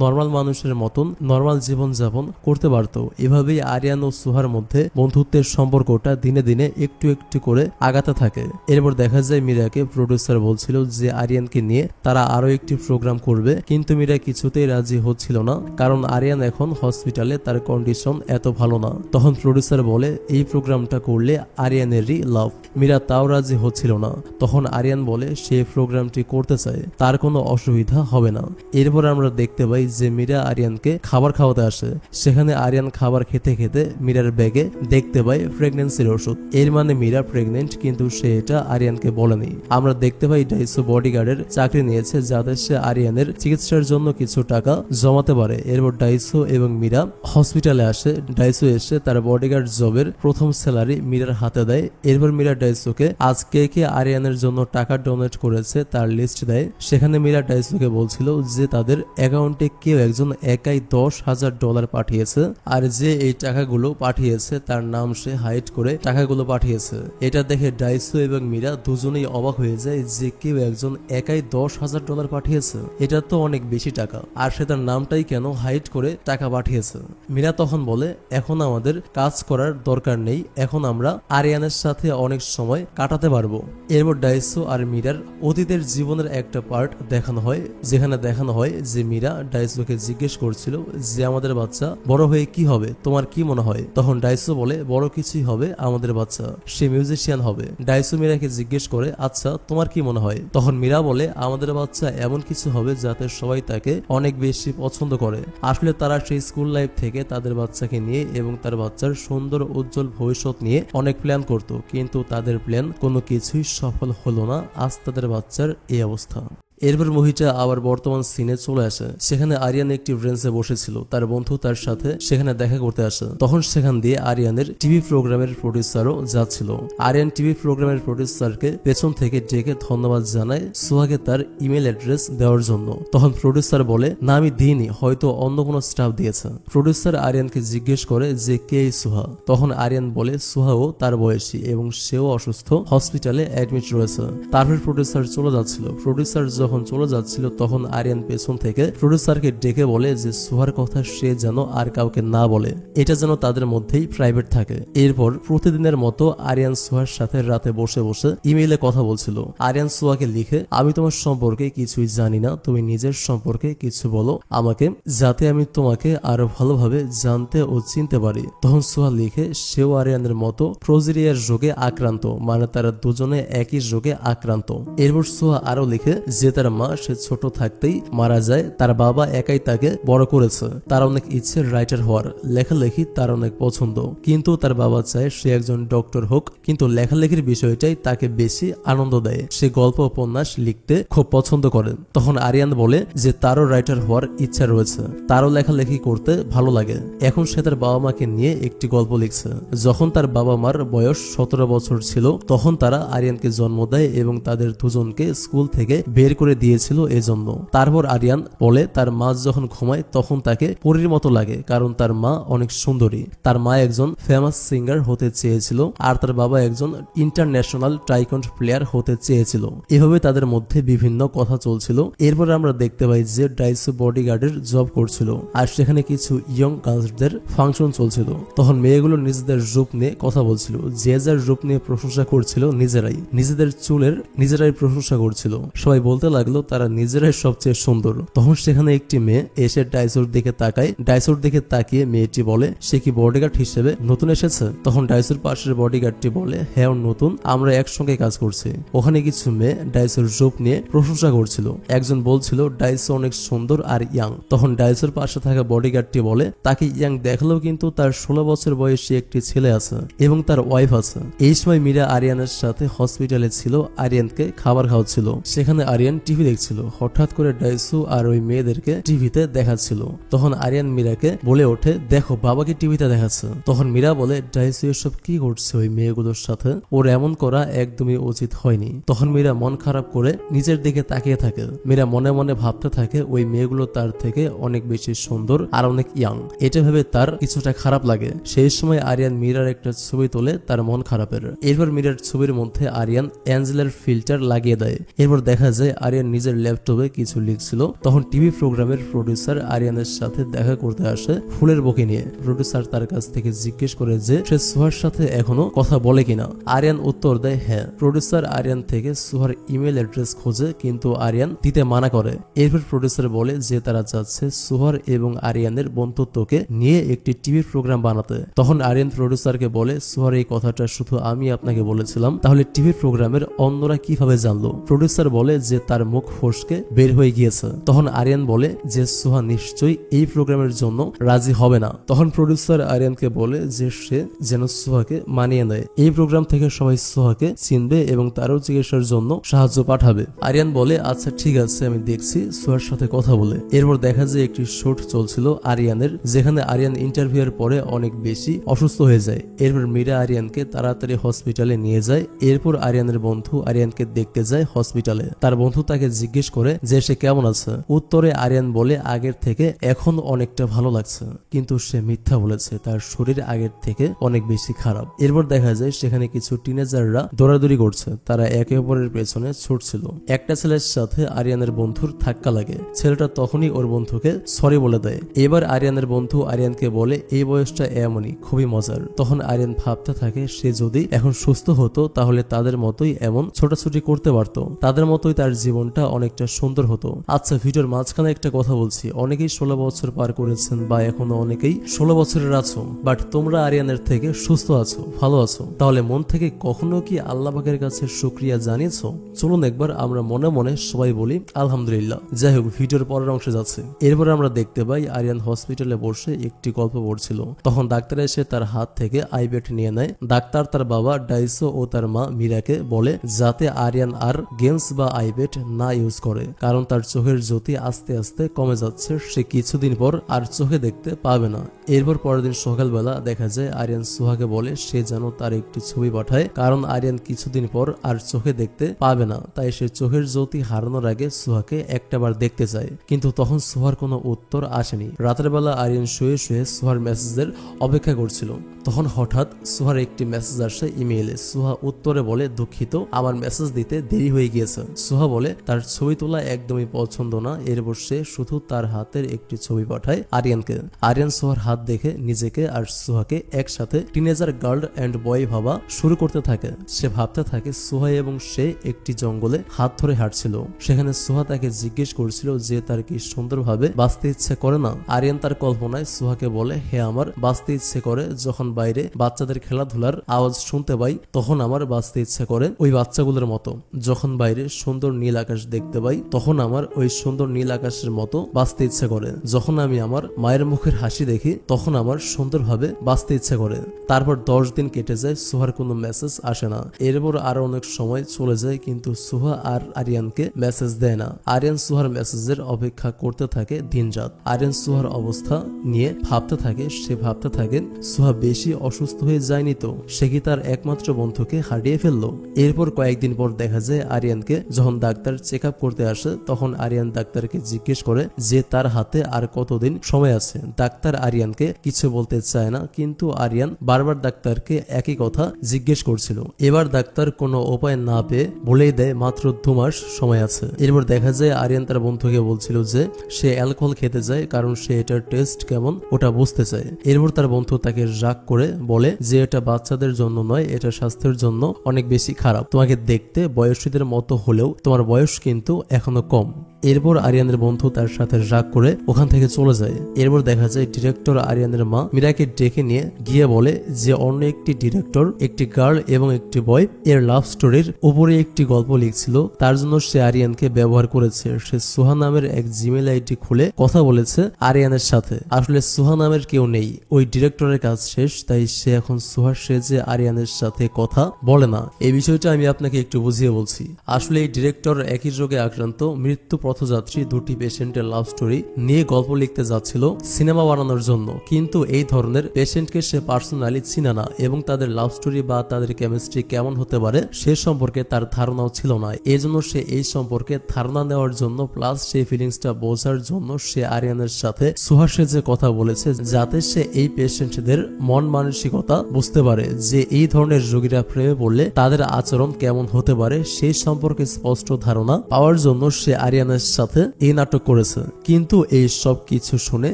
নর্মাল মানুষের মতন নর্মাল জীবন যাপন করতে পারত। এভাবেই আরিয়ান ও সোহার মধ্যে বন্ধুত্বের সম্পর্কটা দিনে দিনে একটু একটু করে আগাতে থাকে। এরপর দেখা যায় মীরাকে প্রডিউসার বলছিল যে আরিয়ানকে নিয়ে তারা আরো একটি প্রোগ্রাম করবে, কিন্তু মীরা কিছুতেই রাজি হচ্ছিল না, কারণ আরিয়ান এখন হসপিটালে, তার কন্ডিশন এত ভালো না। তখন প্রডিউসার বলে এই প্রোগ্রামটা করলে আরিয়ানেরই লাভ। মীরা তাও রাজি হচ্ছিল না। তখন আরিয়ান বলে সে প্রোগ্রামটি করতে চায়, তার কোনো অসুবিধা হবে না। এরপর আমরা দেখতে পাই যে মীরা আরিয়ানকে খাবার খাওয়াতে আসে। সেখানে আরিয়ান খাবার খেতে খেতে মীরার ব্যাগে দেখতে পাই প্রেগন্যান্সির ওষুধ। এর মানে মীরা প্রেগনেন্ট, কিন্তু সে এটা আরিয়ানকে বলেনি। আমরা দেখতে পাই ডাইসো বডিগার্ডের চাকরি নিয়েছে যাতে সে আরিয়ানের চিকিৎসার জন্য কিছু টাকা জমাতে পারে। এরপর ডাইসো এবং মীরা হসপিটালে আসে। ডাইসো এসে তার বডিগার্ড জবের প্রথম স্যালারি মীরার হাতে দেয়। এরপর মীরা ডাইসোকে আজ কে কে আরিয়ানের জন্য টাকা ডোনেট করেছে তার লিস্ট দেয়। সেখানে মীরা ডাইসোকে বলছিল যে তাদের অ্যাকাউন্টে কেউ একজন একাই $10,000 পাঠিয়েছে, আর যে এই টাকাগুলো পাঠিয়েছে তার নাম সে হাইড করে টাকাগুলো পাঠিয়েছে। এটা দেখে ডাইসো এবং মীরা দুজনেই অবাক হয়ে যায় যে কেউ একজন একাই $10,000 পাঠিয়েছে। এটা তো অনেক বেশি টাকা, আর সে তার নামটাই কেন হাইড করে টাকা পাঠিয়েছে। মীরা তখন বলে এখন আমাদের কাজ করার দরকার নেই, এখন আমরা আরিয়ানের সাথে অনেক সময় কাটাতে পারবো। এরপর ডাইসো আর মীরার অতীতের জীবনের একটা পার্ট দেখানো হয়, যেখানে দেখানো হয় যে মীরা ডাইসোকে জিজ্ঞেস করছিল যে আমাদের বাচ্চা বড় হয়ে কি হবে, তোমার কি মনে হয়? তখন ডাইসো বলে বড় কিছুই হবে, আমাদের বাচ্চা সে মিউজিশিয়ান হবে। ডাইসো মীরাকে জিজ্ঞেস করে আচ্ছা তোমার কি মনে হয়? তখন মীরা বলে আমাদের বাচ্চা এমন কিছু হবে যাতে সবাই তাকে অনেক বেশি পছন্দ করে। আসলে তারা সেই স্কুল লাইফ থেকে তাদের বাচ্চাকে নিয়ে এবং তার বাচ্চার সুন্দর উজ্জ্বল ভবিষ্যৎ নিয়ে অনেক প্ল্যান করত, কিন্তু তাদের প্ল্যান কোনো কিছুই সফল হলো না। আজ তাদের বাচ্চার এই অবস্থা। এরপর মহিটা আবার বর্তমান সিনে চলে আসে। সেখানে আরিয়ান একটি ব্রেঞ্চে বসেছিল, তার বন্ধু তার সাথে সেখানে দেখা করতে আসে। তখন সেখান দিয়ে আরিয়ানের টিভি প্রোগ্রামের প্রডিউসারও যাচ্ছিল। আরিয়ান টিভি প্রোগ্রামের প্রডিউসারকে পেছন থেকে ডেকে ধন্যবাদ জানায় সোহাকে তার ইমেল অ্যাড্রেস দেওয়ার জন্য। তখন প্রডিউসার বলে না আমি দিইনি, হয়তো অন্য কোনো স্টাফ দিয়েছে। প্রডিউসার আরিয়ানকে জিজ্ঞেস করে যে কে এই সোহা। তখন আরিয়ান বলে সোহাও তার বয়সী এবং সেও অসুস্থ, হসপিটালে অ্যাডমিট রয়েছে। তারপর প্রডিউসার চলে যাচ্ছিল। প্রডিউসার যখন চলে যাচ্ছিল তখন আরিয়ান পেছন থেকে প্রডিউসারকে ডেকে বলে যে সোহার কথা সে যেন আর কাউকে না বলে, এটা যেন তাদের মধ্যেই প্রাইভেট থাকে। এরপর প্রতিদিনের মতো আরিয়ান সোহার সাথে রাতে বসে বসে ইমেইলে কথা বলছিল। আরিয়ান সোহাকে লিখে, আমি তোমার সম্পর্কে কিছুই জানি না, তুমি নিজের সম্পর্কে কিছু বলো আমাকে, যাতে আমি তোমাকে আরো ভালোভাবে জানতে ও চিনতে পারি। তখন সোহা লিখে সেও আরিয়ানের মতো প্রোজেরিয়ার রোগে আক্রান্ত, মানে তারা দুজনে একই রোগে আক্রান্ত। এরপর সোহা আরো লিখে যে তার মা সে ছোট থাকতেই মারা যায়, তার বাবা একাই তাকে বড় করেছে, তার অনেক ইচ্ছে রাইটার হওয়ার, লেখালেখি তার অনেক পছন্দ, কিন্তু তার বাবা চায় সে একজন ডক্টর হোক, কিন্তু লেখালেখির বিষয়টাই তাকে বেশি আনন্দ দেয়, সে গল্প উপন্যাস লিখতে খুব পছন্দ করেন। তখন আরিয়ান বলে যে তারও রাইটার হওয়ার ইচ্ছা রয়েছে, তারও লেখালেখি করতে ভালো লাগে, এখন সে তার বাবা মাকে নিয়ে একটি গল্প লিখছে। যখন তার বাবা মার বয়স 17 বছর ছিল তখন তারা আরিয়ানকে জন্ম দেয় এবং তাদের দুজনকে স্কুল থেকে বের করে দিয়েছিল এজন্য। তারপর আরিয়ান বলে তার মা যখন ঘুমায় তখন তাকে পরীর মতো লাগে, কারণ তার মা অনেক সুন্দরী। তার মা একজন ফেমাস সিঙ্গার হতে চেয়েছিল আর তার বাবা একজন ইন্টারন্যাশনাল টাইকন্ড প্লেয়ার হতে চেয়েছিল। এভাবে তাদের মধ্যে বিভিন্ন কথা চলছিল। এরপর আমরা দেখতে পাই যে ডাইসো বডিগার্ডের জব করছিল আর সেখানে কিছু ইয়ং গার্লসদের ফাংশন চলছিল। তখন মেয়েগুলো নিজেদের রূপ নিয়ে কথা বলছিল, যে যার রূপ নিয়ে প্রশংসা করছিল, নিজেরাই নিজেদের চুলের নিজেরাই প্রশংসা করছিল। সবাই বলতে লাগলো তারা নিজেরাই সবচেয়ে সুন্দর। তখন সেখানে একটি মেয়ে এসে ডাইসোর দিকে তাকায়, ডাইসোর দিকে তাকিয়ে মেয়েটি বলে সে কি বডিগার্ড হিসেবে নতুন এসেছে? তখন ডাইসোর পাশের বডিগার্ডটি বলে হ্যাঁ নতুন, আমরা একসঙ্গে কাজ করছি। ওখানে কিছু মেয়ে ডাইসোর রূপ নিয়ে প্রশংসা করছিল, একজন বলছিল ডাইসো অনেক সুন্দর আর ইয়াং। তখন ডাইসোর পাশে থাকা বডিগার্ডটি বলে তাকে ইয়াং দেখালেও কিন্তু তার 16 বছর বয়সী একটি ছেলে আছে এবং তার ওয়াইফ আছে। এই সময় মীরা আরিয়ানের সাথে হসপিটালে ছিল, আরিয়ানকে খাবার খাওয়াচ্ছিল। সেখানে আরিয়ান টিভি দেখছিল, হঠাৎ করে ডাইসো আর ওই মেয়েদেরকে টিভিতে দেখাচ্ছিল। তখন আরিয়ান মীরাকে বলে ওঠে দেখো বাবাকে টিভিতে দেখাচ্ছে। তখন মীরা বলে ডাইসো এসব কি করছে ওই মেয়েগুলোর সাথে, ওর এমন করা একদমই উচিত হয়নি। তখন মীরা মন খারাপ করে নিজের দিকে তাকিয়ে থাকে। মীরা মনে মনে ভাবতে থাকে ওই মেয়েগুলো তার থেকে অনেক বেশি সুন্দর আর অনেক ইয়াং, এটা ভেবে তার কিছুটা খারাপ লাগে। সেই সময় আরিয়ান মীরার একটা ছবি তোলে তার মন খারাপের। এরপর মীরার ছবির মধ্যে আরিয়ান অ্যাঞ্জেলার ফিল্টার লাগিয়ে দেয়। এরপর দেখা যায় আরিয়ান নিজের ল্যাপটপে কিছু লিখছিল। তখন টিভি প্রোগ্রামের প্রডিউসার আরিয়ানের সাথে দেখা করতে আসে ফুলের বুকে নিয়ে। প্রডিউসার তার কাছ থেকে জিজ্ঞেস করে যে সে সোহার সাথে এখনো কথা বলে কিনা। আরিয়ান উত্তর দেয় হ্যাঁ। প্রডিউসার আরিয়ান থেকে সোহার ইমেল অ্যাড্রেস খোঁজে কিন্তু আরিয়ান দিতে মানা করে। এরপর প্রডিউসার বলে যে তারা চাচ্ছে সোহার এবং আরিয়ানের বন্ধুত্বকে নিয়ে একটি টিভি প্রোগ্রাম বানাতে। তখন আরিয়ান প্রডিউসারকে বলে সোহার এই কথাটা শুধু আমি আপনাকে বলেছিলাম, তাহলে টিভি প্রোগ্রামের অন্যরা কিভাবে জানলো? প্রডিউসার বলে যে তার মুখ ফসকে বের হয়ে গিয়েছে। তখন আরিয়ান বলে যে সোহা নিশ্চয়ই এই প্রোগ্রামের জন্য রাজি হবে না। তখন প্রডিউসার আরিয়ানকে বলে যে সে যেন সোহাকে মানিয়ে নেয়, এই প্রোগ্রাম থেকে সবাই সোহাকে চিনবে এবং তারও চিকিৎসার জন্য সাহায্য পাঠাবে। আরিয়ান বলে আচ্ছা ঠিক আছে আমি দেখছি সোহার সাথে কথা বলে। এরপর দেখা যায় একটি শুট চলছিল আরিয়ানের, যেখানে আরিয়ান ইন্টারভিউয়ের পরে অনেক বেশি অসুস্থ হয়ে যায়। এরপর মীরা আরিয়ানকে তাড়াতাড়ি হসপিটালে নিয়ে যায়। এরপর আরিয়ানের বন্ধু আরিয়ানকে দেখতে যায় হসপিটালে। তার বন্ধু তাকে জিজ্ঞেস করে যে সে কেমন আছে। উত্তরে আরিয়ান বলে আগের থেকে এখন অনেকটা ভালো লাগছে, কিন্তু সে মিথ্যা বলেছে, তার শরীর আগের থেকে অনেক বেশি খারাপ। এরপর দেখা যায় সেখানে কিছু টিনেজাররা দৌড়াদৌড়ি করছে, তারা একে অপরের পেছনে ছুটছিল। একটা ছেলের সাথে আরিয়ানের বন্ধুর ধাক্কা লাগে, ছেলেটা তখনই ওর বন্ধুকে সরি বলে দেয়। এবার আরিয়ানের বন্ধু আরিয়ানকে বলে এই বয়সটা এমনই, খুবই মজার। তখন আরিয়ান ভাবতে থাকে সে যদি এখন সুস্থ হতো তাহলে তাদের মতোই এমন ছোটাছুটি করতে পারতো, তাদের মতোই তার জীবনটা অনেকটা সুন্দর হতো। আচ্ছা ভিডিওর মাঝখানে একটা কথা বলছি, অনেকেই 16 বছর পার করেছেন বা এখনো অনেকেই 16 বছরের আছো, বাট তোমরা আরিয়ানের থেকে সুস্থ আছো, ভালো আছো, তাহলে মন থেকে কখনো কি আল্লাহ পাকের কাছে শুকরিয়া জানিয়েছো? চলুন একবার আমরা মনে মনে সবাই বলি আলহামদুলিল্লাহ। যাই হোক ভিডিওর পরের অংশে যাচ্ছে। এরপর আমরা দেখতে পাই আরিয়ান হসপিটালে বসে একটি গল্প পড়ছিল। তখন ডাক্তার এসে তার হাত থেকে আইপ্যাড নিয়ে নেয়। ডাক্তার তার বাবা ডাইসো ও তার মা মীরাকে বলে যাতে আরিয়ান আর গেমস বা আইপ্যাড না ইউজ করে, কারণ তার চোখের জ্যোতি আস্তে আস্তে কমে যাচ্ছে, সে কিছুদিন পর আর চোখে দেখতে পাবে না। এরপর পরের দিন সকালবেলা দেখা যায় আরিয়ান সোহাকে বলে সে যেন তার একটি ছবি পাঠায়, কারণ আরিয়ান কিছুদিন পর আর চোখে দেখতে পাবে না, তাই সে চোখের জ্যোতি হারানোর আগে সোহাকে একটাবার দেখতে চায়। কিন্তু তখন সোহার কোনো উত্তর আসেনি। রাতের বেলা আরিয়ান শুয়ে শুয়ে সোহার মেসেজের অপেক্ষা করছিল। তখন হঠাৎ সোহার একটি মেসেজ আসে ইমেইলে। সোহা উত্তরে বলে দুঃখিত, আমার মেসেজ দিতে দেরি হয়ে গিয়েছে। সোহা বলে তার ছবি তোলা একদমই পছন্দ না। এরপর সে শুধু তার হাতের একটি ছবি পাঠায় আরিয়ানকে। আরিয়ান সোহার হাত দেখে নিজেকে আর সোহাকে একসাথে টিনেজার গার্ল অ্যান্ড বয় ভাবা শুরু করতে থাকে। সে ভাবতে থাকে সোহা এবং সে একটি জঙ্গলে হাত ধরে হাঁটছিল। সেখানে সোহা তাকে জিজ্ঞেস করছিল যে তার কি সুন্দরভাবে বাঁচতে ইচ্ছে করে না। আরিয়ান তার কল্পনায় সোহাকে বলে, হে আমার বাঁচতে ইচ্ছে করে যখন বাইরে বাচ্চাদের খেলাধুলার আওয়াজ শুনতে পাই, তখন আমার বাঁচতে ইচ্ছে করে ওই বাচ্চাগুলোর মতো। যখন বাইরে সুন্দর নীল আকাশ দেখতে পাই, তখন আমার ওই সুন্দর নীল আকাশের মতো বাঁচতে ইচ্ছে করে। যখন আমি আমার মায়ের মুখের হাসি দেখি, তখন আমার সুন্দরভাবে বাঁচতে ইচ্ছে করে। তারপর 10 দিন কেটে যায়, সোহার কোনো মেসেজ আসে না। এরপর আরো অনেক সময় চলে যায়, কিন্তু সোহা আর আরিয়ানকে মেসেজ দেয় না। আরিয়ান সোহার মেসেজের অপেক্ষা করতে থাকে দিন রাত। আরিয়ান সোহার অবস্থা নিয়ে ভাবতে থাকে। সে ভাবতে থাকে সোহা বেশি অসুস্থ হয়ে যায়নি তো, সে কি তার একমাত্র বন্ধুকে হারিয়ে ফেললো। এরপর কয়েকদিন পর দেখা যায় আরিয়ানকে যখন ডাক্তার চেক আপ করতে আসে, তখন আরিয়ান ডাক্তারকে জিজ্ঞেস করে যে তার হাতে আর কতদিন সময় আছে। ডাক্তার আরিয়ানকে কিছু বলতে চায় না, কিন্তু আরিয়ান বারবার ডাক্তারকে একই কথা জিজ্ঞেস করছিল। এবার ডাক্তার কোনো উপায় না পেয়ে বলেই দেয় মাত্র 2 মাস সময় আছে। এরপর দেখা যায় আরিয়ান তার বন্ধুকে বলছিল যে সে অ্যালকোহল খেতে যায়, কারণ সে এটার টেস্ট কেমন ওটা বুঝতে চায়। এরপর তার বন্ধু তাকে রাগ করে বলে যে এটা বাচ্চাদের জন্য নয়, এটা স্বাস্থ্যের জন্য অনেক বেশি খারাপ। তোমাকে দেখতে বয়সীদের মতো হলেও তোমার বয়স কিন্তু এখনো কম। এরপর আরিয়ানের বন্ধু তার সাথে রাগ করে ওখান থেকে চলে যায়। এরপর দেখা যায় ডিরেক্টর আরিয়ানের মা মীরাকে ডেকে নিয়ে গিয়ে বলে যে অন্য একটি ডিরেক্টর একটি গার্ল এবং একটি বয় এর লাভ স্টোরির উপরে একটি গল্প লিখছিল, তার জন্য সে আরিয়ানকে ব্যবহার করেছে। সে সোহা নামের এক জিমেল আইডি খুলে কথা বলেছে আরিয়ানের সাথে। আসলে সোহা নামের কেউ নেই, ওই ডিরেক্টরের কাজ শেষ, তাই সে এখন সোহার সেজে আরিয়ানের সাথে কথা বলে না। এই বিষয়টা আমি আপনাকে একটু বুঝিয়ে বলছি। আসলে এই ডিরেক্টর একই রোগে আক্রান্ত মৃত্যু পথযাত্রী 2টি পেশেন্টের লাভ স্টোরি নিয়ে গল্প লিখতে যাচ্ছিল সিনেমা বানানোর জন্য, কিন্তু এই ধরনের পেশেন্টকে সে পার্সোনালি চিনে না এবং তাদের লাভ স্টোরি বা তাদের কেমিস্ট্রি কেমন হতে পারে সে সম্পর্কে তার ধারণাও ছিল না। এই জন্য সে এই সম্পর্কে ধারণা নেওয়ার জন্য প্লাস সেই ফিলিংসটা বোঝার জন্য সে আরিয়ানের সাথে সোহা সেজে কথা বলেছে, যাতে সে এই পেশেন্টদের মন মানসিকতা বুঝতে পারে যে এই ধরনের রোগীরা প্রেমে পড়লে তাদের আচরণ কেমন হতে পারে সেই সম্পর্কে স্পষ্ট ধারণা পাওয়ার জন্য সে আরিয়ানের সাথে এই নাটক করেছে। কিন্তু এই সব কিছু শুনে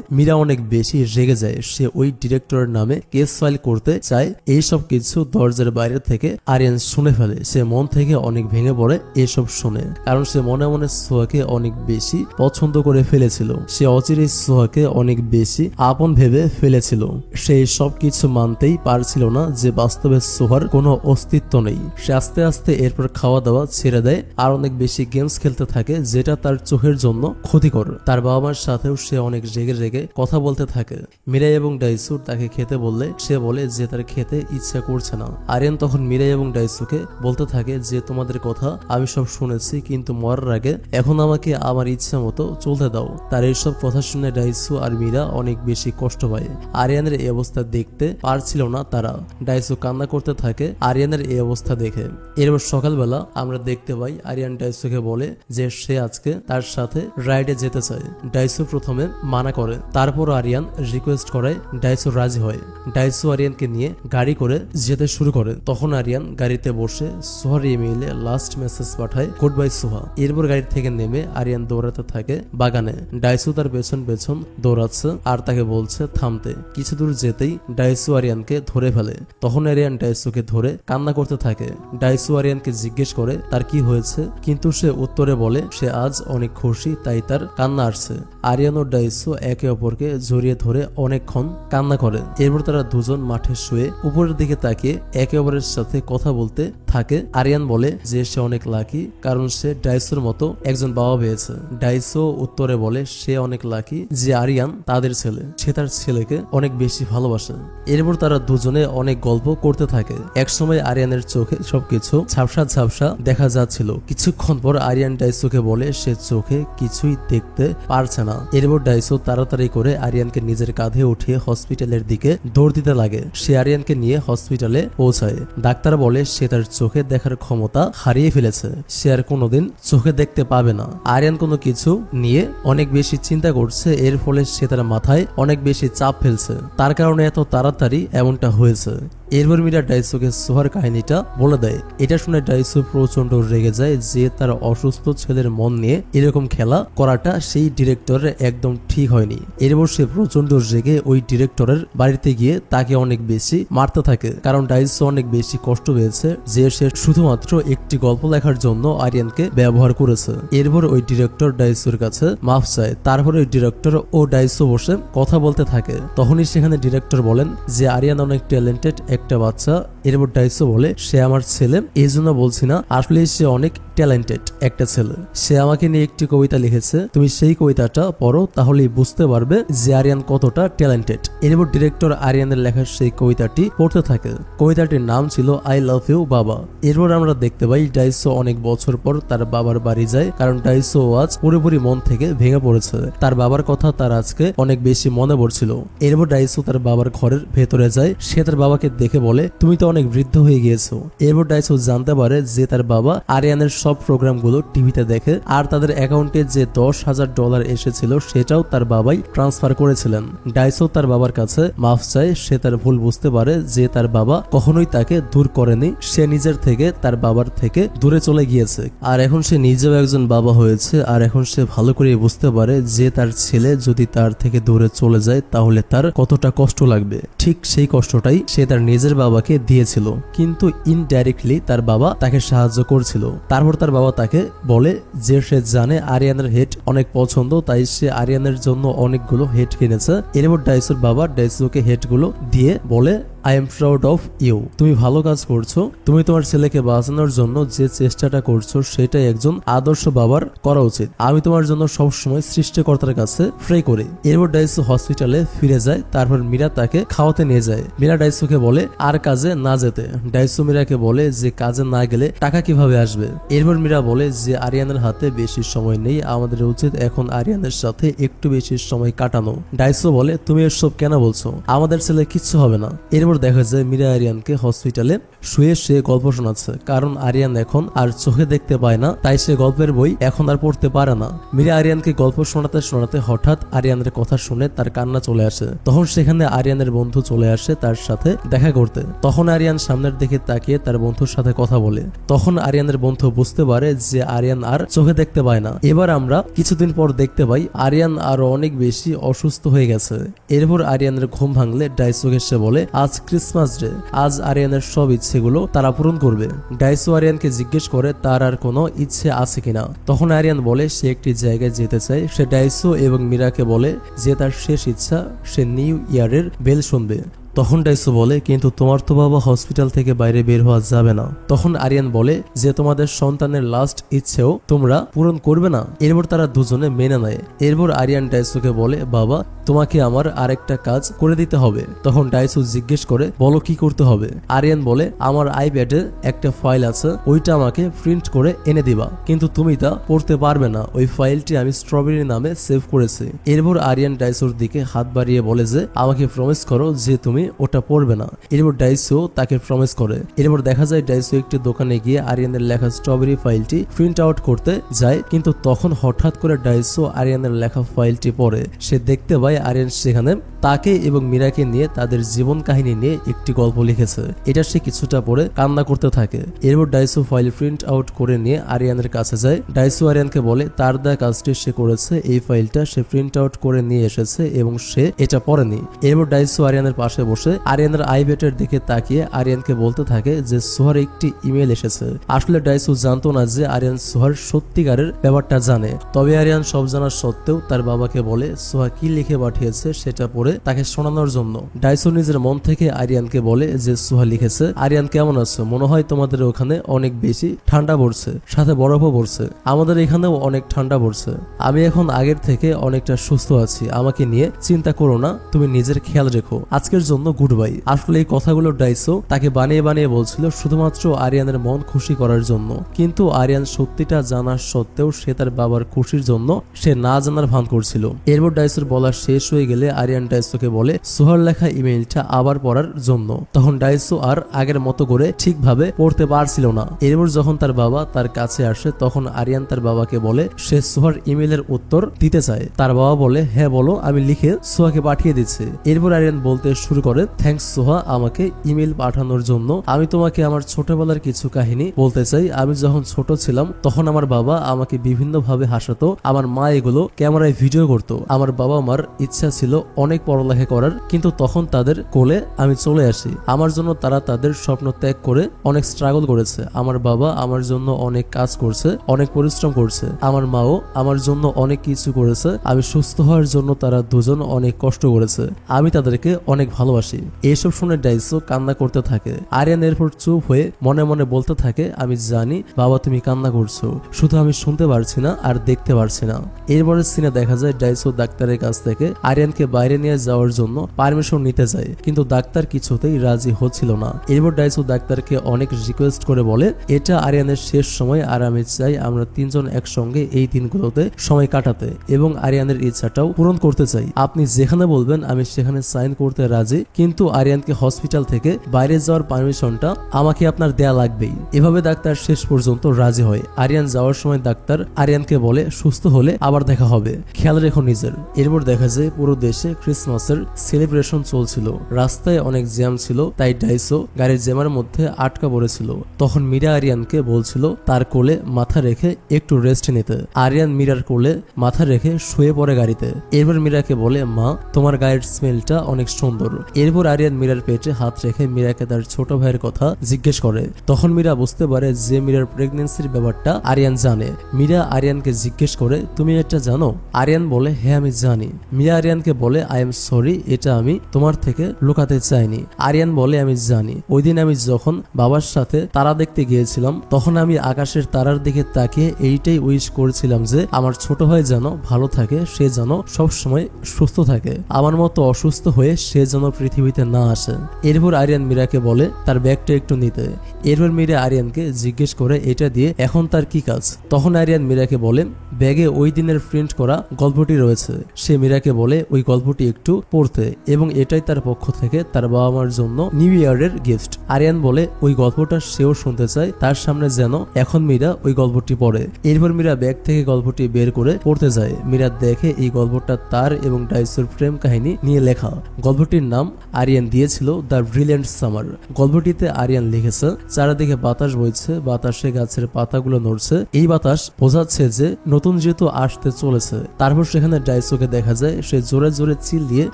মীরা অনেক বেশি রেগে যায়। সে ওই ডিরেক্টরের নামে কেস ফাইল করতে চায়। এই সব কিছু দরজার বাইরে থেকে আরিয়ান শুনে ফেলে। সে মন থেকে অনেক ভেঙে পড়ে এসব শুনে, কারণ সে মনে মনে সোহাকে অনেক বেশি পছন্দ করে ফেলেছিল। সে অচিরেই সোহাকে অনেক বেশি আপন ভেবে ফেলেছিল। সে সব কিছু মানতেই পারছিল না যে বাস্তবে সোহার কোনো অস্তিত্ব নেই। সে আস্তে আস্তে এরপর খাওয়া দাওয়া ছেড়ে দেয় আর অনেক বেশি গেমস খেলতে থাকে, যেটা তার চোখের জন্য ক্ষতিকর। তার বাবা মার সাথেও সে অনেক রেগে রেগে কথা বলতে থাকে। মিরাই এবং ডাইসু তাকে খেতে বললে সে বলে যে তার খেতে ইচ্ছা করছে না। আরিয়ান তখন মিরাই এবং ডাইসুকে বলতে থাকে যে তোমাদের কথা আমি সব শুনেছি, কিন্তু মরার আগে এখন আমাকে আমার ইচ্ছা মতো চলতে দাও। তার এইসব কথা শুনে ডাইসু আর মীরা অনেক বেশি কষ্ট পায়। আরিয়ানের এই অবস্থা দেখতে পারছিল না তারা। ডাইসু কান্না করতে থাকে আরিয়ানের এই অবস্থা দেখে। এরপর সকালবেলা আমরা দেখতে পাই আরিয়ান ডাইসুকে বলে যে সে আজকে তার সাথে রাইডে যেতে চায়। ডাইসু প্রথমে মানা করে, তারপর আরিয়ান রিকোয়েস্ট করায় ডাইসু রাজি হয়। ডাইসু আরিয়ানকে নিয়ে গাড়ি করে যেতে শুরু করে। তখন আরিয়ান গাড়িতে বসে সোহার ইমেইলে লাস্ট মেসেজ পাঠায়, গুড বাই সোহা। এরপর গাড়ি থেকে নেমে আরিয়ান দৌড়াতে থাকে বাগানে। ডাইসু তার পেছন পেছন দৌড়াচ্ছে আর তাকে বলছে থামতে। কিছু দূর যেতেই ডাইসু আরিয়ানকে ধরে ফেলে। তখন আরিয়ান ডাইসুকে ধরে কান্না করতে থাকে। ডাইসু আরিয়ানকে জিজ্ঞেস করে তার কি হয়েছে, কিন্তু সে উত্তরে বলে সে আজ অনেক খুশি, তাই তার কান্না আসছে। আরিয়ান ও ডাইসু একে অপরকে জড়িয়ে ধরে অনেকক্ষণ কান্না করে। এরপর তারা দুজন মাঠে শুয়ে উপরের দিকে তাকিয়ে একে অপরের সাথে কথা বলতে থাকে। আরিয়ান বলে যে সে অনেক লাকি, কারণ সে ডাইসুর মতো একজন বাবা পেয়েছে। ডাইসু উত্তরে বলে সে অনেক লাকি যে আরিয়ান তাদের ছেলে, সে তার ছেলেকে অনেক বেশি ভালোবাসে। এরপর তারা দুজনে অনেক গল্প করতে থাকে। একসময় আরিয়ানের চোখে সবকিছু ঝাপসা ঝাপসা দেখা যাচ্ছিল। কিছুক্ষণ পর আরিয়ান ডাইসুকে বলে সে চোখে কিছুই দেখতে পারছে না। এরপর ডাইসু তাড়াতাড়ি করে আরিয়ানকে নিজের কাঁধে উঠিয়ে হসপিটালের দিকে দৌড় দিতে লাগে। সে আরিয়ানকে নিয়ে হসপিটালে পৌঁছায়। ডাক্তার বলে সে তার চোখে দেখার ক্ষমতা হারিয়ে ফেলেছে, সে আর কোনোদিন চোখে দেখতে পাবে না। আরিয়ান কোনো কিছু নিয়ে অনেক বেশি চিন্তা করছে, এর ফলে সে তার মাথায় অনেক বেশি চাপ ফেলছে। তার কারণে এত তাড়াতাড়ি এমনটা হয়েছে। এরপর মীরা ডাইসোকে সোহার কাহিনীটা বলে দেয়। এটা শুনে ডাইসো প্রচন্ড রেগে যায় যে তার অসুস্থ ছেলের মন নিয়ে এরকম খেলা করাটা সেই ডিরেক্টরের একদম ঠিক হয়নি। এরপর সে প্রচন্ড রেগে ওই ডিরেক্টরের বাড়িতে গিয়ে তাকে অনেক বেশি মারতে থাকে, কারণ ডাইসো অনেক বেশি কষ্ট পেয়েছে যে সে শুধুমাত্র একটি গল্প লেখার জন্য আরিয়ানকে ব্যবহার করেছে। এরপর ওই ডিরেক্টর ডাইসোর কাছে মাফ চায়। তারপর ওই ডিরেক্টর ও ডাইসো বসে কথা বলতে থাকে। তখনই সেখানে ডিরেক্টর বলেন যে আরিয়ান অনেক ট্যালেন্টেড একটা বাচ্চা। এরপর ডাইসো বলে সে আমার ছেলে, এই জন্য বলছি না, আসলে সে অনেক ট্যালেন্টেড একটা ছেলে। সে আমাকে নিয়ে একটি কবিতা লিখেছে, তুমি সেই কবিতাটা পড়ো, তাহলেই বুঝতে পারবে যে আরিয়ান কতটা ট্যালেন্টেড। এরপর ডিরেক্টর আরিয়ানের লেখা সেই কবিতাটি পড়তে থাকে। কবিতাটির নাম ছিল আই লাভ ইউ বাবা। এরপর আমরা দেখতে পাই ডাইসো অনেক বছর পর তার বাবার বাড়ি যায়, কারণ ডাইসো আজ পুরোপুরি মন থেকে ভেঙে পড়েছে। তার বাবার কথা তার আজকে অনেক বেশি মনে পড়ছিল। এরপর ডাইসো তার বাবার ঘরের ভেতরে যায়। সে তার বাবাকে দেখে বলে, তুমি তো অনেক বৃদ্ধ হয়ে গিয়েছো। এরপর ডাইসো জানতে পারে যে তার বাবা আরিয়ানের সব প্রোগ্রামগুলো টিভিতে দেখে, আর তাদের অ্যাকাউন্টে যে $10,000 এসেছিল সেটাও তার বাবাই ট্রান্সফার করেছিলেন। ডাইসো তার বাবার কাছে মাফ চায়। সে তার ভুল বুঝতে পারে যে তার বাবা কখনোই তাকে দূর করেনি, সে নিজের থেকে তার বাবার থেকে দূরে চলে গিয়েছে। আর এখন সে নিজেও একজন বাবা হয়েছে। আর এখন সে ভালো করে বুঝতে পারে যে তার ছেলে যদি তার থেকে দূরে চলে যায় তাহলে তার কতটা কষ্ট লাগবে। ঠিক সেই কষ্টটাই সে তার নিজের বাবাকে দিয়েছিল, কিন্তু ইনডাইরেক্টলি তার বাবা তাকে সাহায্য করছিল। তারপর তার বাবা তাকে বলে যে সে জানে আরিয়ানের হেড অনেক পছন্দ, তাই সে আরিয়ানের জন্য অনেকগুলো হেড কিনেছে। এরপর ডাইসোর বাবা ডাইসোকে হেডগুলো দিয়ে বলে, I am proud of you, তুমি ভালো কাজ করছো। তুমি তোমার ছেলেকে বাঁচানোর জন্য যে চেষ্টাটা করছো সেটাই একজন আদর্শ বাবার করা উচিত। আমি তোমার জন্য সবসময় সৃষ্টিকর্তার কাছে প্রে করি। এরপর ডাইসো হসপিটালে ফিরে যায়। তারপর মীরা তাকে খাওয়াতে নিয়ে যায়। মীরা ডাইসোকে বলে আর কাজে না যেতে। ডাইসো মীরাকে বলে যে কাজে না গেলে টাকা কিভাবে আসবে। এরপর মীরা বলে যে আরিয়ানের হাতে বেশি সময় নেই, আমাদের উচিত এখন আরিয়ানের সাথে একটু বেশি সময় কাটানো। ডাইসো বলে, তুমি এসব কেন বলছো, আমাদের ছেলে কিচ্ছু হবে না। এরপর দেখা যায় মীরা আরিয়ানকে হসপিটালে শুয়ে সে গল্প শোনাচ্ছে, কারণ আরিয়ান এখন আর চোখে দেখতে পায় না, তাই সে গল্পের বই এখন আর পড়তে পারে না। মীরা আরিয়ানকে গল্প শোনাতে শোনাতে হঠাৎ আরিয়ানের কথা শুনে তার কান্না চলে আসে। তখন সেখানে আরিয়ানের বন্ধু চলে আসে তার সাথে দেখা করতে। তখন আরিয়ান সামনের দিকে তাকিয়ে তার বন্ধুর সাথে কথা বলে। তখন আরিয়ানের বন্ধু বুঝতে পারে যে আরিয়ান আর চোখে দেখতে পায় না। এবার আমরা কিছুদিন পর দেখতে পাই আরিয়ান আরো অনেক বেশি অসুস্থ হয়ে গেছে। এরপর আরিয়ানের ঘুম ভাঙলে ডাইসোকে সে বলে আজ ক্রিসমাস ডে, আজ আরিয়ানের সব ইচ্ছেগুলো তারা পূরণ করবে। ডাইসো আরিয়ানকে জিজ্ঞেস করে তার আর কোনো ইচ্ছে আছে কিনা। তখন আরিয়ান বলে সে একটি জায়গায় যেতে চায়। সে ডাইসো এবং মীরাকে বলে যে তার শেষ ইচ্ছা সে নিউ ইয়ারের বেল শুনবে। তখন ডাইসো বলে কিন্তু তোমার তো বাবা হসপিটাল থেকে বাইরে বের হওয়া যাবে না। তখন আরিয়ান বলে যে তোমাদের সন্তানের লাস্ট ইচ্ছেও তোমরা পূরণ করবে না। এরপর তারা দুজনে মেনে নেয়। এরপর আরিয়ান ডাইসোকে বলে বাবা তোমাকে আমার আরেকটা কাজ করে দিতে হবে। তখন ডাইসো জিজ্ঞেস করে বলো কি করতে হবে। আরিয়ান বলে আমার আইপ্যাডে একটা ফাইল আছে, ওইটা আমাকে প্রিন্ট করে এনে দিবা, কিন্তু তুমি তা পড়তে পারবে না, ওই ফাইলটি আমি স্ট্রবেরি নামে সেভ করেছি। এরপর আরিয়ান ডাইসোর দিকে হাত বাড়িয়ে বলে যে আমাকে প্রমিস করো যে তুমি ওটা পড়বে না। এরপর ডাইসো তাকে প্রমিস করে। এরপর দেখা যায় ডাইসো একটি দোকানে গিয়ে আরিয়ানের লেখা স্ট্রবেরি ফাইলটি প্রিন্ট আউট করতে যায়, কিন্তু তখন হঠাৎ করে ডাইসো আরিয়ানের লেখা ফাইলটি পড়ে। সে দেখতে পায় আরিয়ান সেখানে তাকে এবং মীরাকে নিয়ে তাদের জীবন কাহিনী নিয়ে একটি গল্প লিখেছে। এটা সে কিছুটা পড়ে কান্না করতে থাকে। এরপর ডাইসো ফাইল প্রিন্ট আউট করে নিয়ে আরিয়ানের কাছে যায়। ডাইসো আরিয়ানকে বলে তার দেয়া কাজটি সে করেছে, এই ফাইলটা সে প্রিন্ট আউট করে নিয়ে এসেছে এবং সে এটা পড়েনি। এরপর ডাইসো আরিয়ানের পাশে বসে আরিয়ানের আইপ্যাডের দিকে তাকিয়ে আরিয়ানকে বলতে থাকে যে সোহার একটি ইমেল এসেছে। আসলে ডাইসো জানতো না যে আরিয়ান সোহার সত্যিকারের ব্যাপারটা জানে। তবে আরিয়ান সব জানার সত্ত্বেও তার বাবাকে বলে সোহা কি লিখে পাঠিয়েছে সেটা পড়ে তাকে শোনানোর জন্য। ডাইসো নিজের মন থেকে আরিয়ানকে বলে যে সোহা লিখেছে, আরিয়ান কেমন আছো, মনে হয় তোমাদের ওখানে অনেক বেশি ঠান্ডা পড়ছে, সাথে বরফও পড়ছে, আমাদের এখানেও অনেক ঠান্ডা পড়ছে। আমি এখন আগের থেকে অনেকটা সুস্থ আছি, আমাকে নিয়ে চিন্তা করো না, তুমি নিজের খেয়াল রেখো, আজকের জন্য গুড বাই। আসলে এই কথাগুলো ডাইসো তাকে বানিয়ে বানিয়ে বলছিল শুধুমাত্র আরিয়ানের মন খুশি করার জন্য, কিন্তু আরিয়ান সত্যিটা জানার সত্ত্বেও সে তার বাবার খুশির জন্য সে না জানার ভান করছিল। এরপর ডাইসোর বলা শেষ হয়ে গেলে আরিয়ান ডাইসোকে বলে সোহার লেখা ইমেইলটা আবার পড়ার জন্য। তখন ডাইসো আর আগের মতো করে ঠিকভাবে পড়তে পারছিল না। এরপর যখন তার বাবা তার কাছে আসে তখন আরিয়ান তার বাবাকে বলে সে সোহার ইমেইলের উত্তর দিতে চায়। তার বাবা বলে হ্যাঁ বলো, আমি লিখে সোহাকে পাঠিয়ে দিচ্ছি। এরপর আরিয়ান বলতে শুরু করে করে, থ্যাঙ্কস সোহা আমাকে ইমেল পাঠানোর জন্য। আমি তোমাকে আমার ছোটবেলার কিছু কাহিনী বলতে চাই। আমি যখন ছোট ছিলাম তখন আমার বাবা আমাকে বিভিন্ন ভাবে হাসাতো। আমার মা এগুলো ক্যামেরায় ভিডিও করতো। আমার বাবা মার ইচ্ছা ছিল অনেক পড়ালেখা করার, কিন্তু তখন তাদের কোলে আমি চলে আসি। আমার জন্য তারা তাদের স্বপ্ন ত্যাগ করে অনেক স্ট্রাগল করেছে। আমার বাবা আমার জন্য অনেক কাজ করছে, অনেক পরিশ্রম করছে। আমার মাও আমার জন্য অনেক কিছু করেছে। আমি সুস্থ হওয়ার জন্য তারা দুজন অনেক কষ্ট করেছে। আমি তাদেরকে অনেক ভালোবাসি। এইসব শুনে ডাইসো কান্না করতে থাকে। আরিয়ান এরপর চুপ হয়ে মনে মনে বলতে থাকে, আমি জানি বাবা তুমি কান্না করছো, শুধু আমি শুনতে পারছি না আর দেখতে পারছি না। এরপরের সিনে দেখা যায় ডাইসো ডাক্তারের কাছ থেকে আরিয়ানকে বাইরে নিয়ে যাওয়ার জন্য পারমিশন নিতে যায়, কিন্তু ডাক্তার কিছুতেই রাজি হচ্ছিল না। এরপর ডাইসো ডাক্তারকে অনেক রিকোয়েস্ট করে বলে, এটা আরিয়ানের শেষ সময় আর আমি চাই আমরা তিনজন একসঙ্গে এই দিনগুলোতে সময় কাটাতে এবং আরিয়ানের ইচ্ছাটাও পূরণ করতে চাই। আপনি যেখানে বলবেন আমি সেখানে সাইন করতে রাজি, কিন্তু আরিয়ানকে হসপিটাল থেকে বাইরে যাওয়ার পারমিশনটা আমাকে আপনার দেয়া লাগবেই। এভাবে ডাক্তার শেষ পর্যন্ত রাজি হয়। আরিয়ান যাওয়ার সময় ডাক্তার আরিয়ানকে বলে, সুস্থ হলে আবার দেখা হবে, খেয়াল রেখো নিজের। এরপর দেখা যায় পুরো দেশে ক্রিসমাসের সেলিব্রেশন চলছিল। রাস্তায় অনেক জ্যাম ছিল, তাই ডাইসো গাড়ির জ্যামের মধ্যে আটকা পড়েছিল। তখন মীরা আরিয়ানকে বলছিল তার কোলে মাথা রেখে একটু রেস্ট নিতে। আরিয়ান মীরার কোলে মাথা রেখে শুয়ে পড়ে গাড়িতে। এরপর মীরাকে বলে, মা তোমার গায়ের স্মেলটা অনেক সুন্দর। এরপর আরিয়ান মীরার পেটে হাত রেখে মীরাকে তার ছোট ভাইয়ের কথা জিজ্ঞেস করে। তখন মীরা বুঝতে পারে যে মীরার প্রেগনেন্সির ব্যাপারটা আরিয়ান জানে। মীরা আরিয়ানকে জিজ্ঞেস করে, তুমি এটা জানো? আরিয়ান বলে, হ্যাঁ আমি জানি। মীরা আরিয়ানকে বলে, আই এম সরি, এটা আমি তোমার থেকে লুকাতে চাইনি। আরিয়ান বলে, আমি জানি ওই দিন আমি যখন বাবার সাথে তারা দেখতে গিয়েছিলাম তখন আমি আকাশের তারার দিকে তাকিয়ে এইটাই উইশ করেছিলাম যে আমার ছোট ভাই যেন ভালো থাকে, সে যেন সব সময় সুস্থ থাকে, আমার মতো অসুস্থ হয়ে সে যেন পৃথিবীতে না আসে। এরপর আরিয়ান মীরাকে বলে তার ব্যাগটা একটু নিতে। এরপর মীরা আরিয়ানকে জিজ্ঞেস করে এটা দিয়ে এখন তার কি কাজ। তখন আরিয়ান মীরাকে বলে, ব্যাগে ওই দিনের প্রিন্ট করা গল্পটি রয়েছে। সে মীরাকে বলে ওই গল্পটি একটু পড়তে এবং এটাই তার পক্ষ থেকে তার বাবা মার জন্য নিউ ইয়ারের গিফট। আরিয়ান বলে ওই গল্পটা সেও শুনতে চায়, তার সামনে যেন এখন মীরা ওই গল্পটি পড়ে। এরপর মীরা ব্যাগ থেকে গল্পটি বের করে পড়তে যায়। মীরা দেখে এই গল্পটা তার এবং ডাইসোর প্রেম কাহিনী নিয়ে লেখা। গল্পটির নাম আরিয়ান দিয়েছিল দ্য ব্রিলিয়ান্ট সামার। গল্পটিতে আরিয়ান লিখেছে, চারিদিকে বাতাস বইছে, বাতাসে গাছের পাতাগুলো নড়ছে, এই বাতাস বোঝাচ্ছে যে নতুন ঋতু আসতে চলেছে। তারপর সেখানে ডাইসোকে দেখা যায় সে জোরে জোরে চিল দিয়ে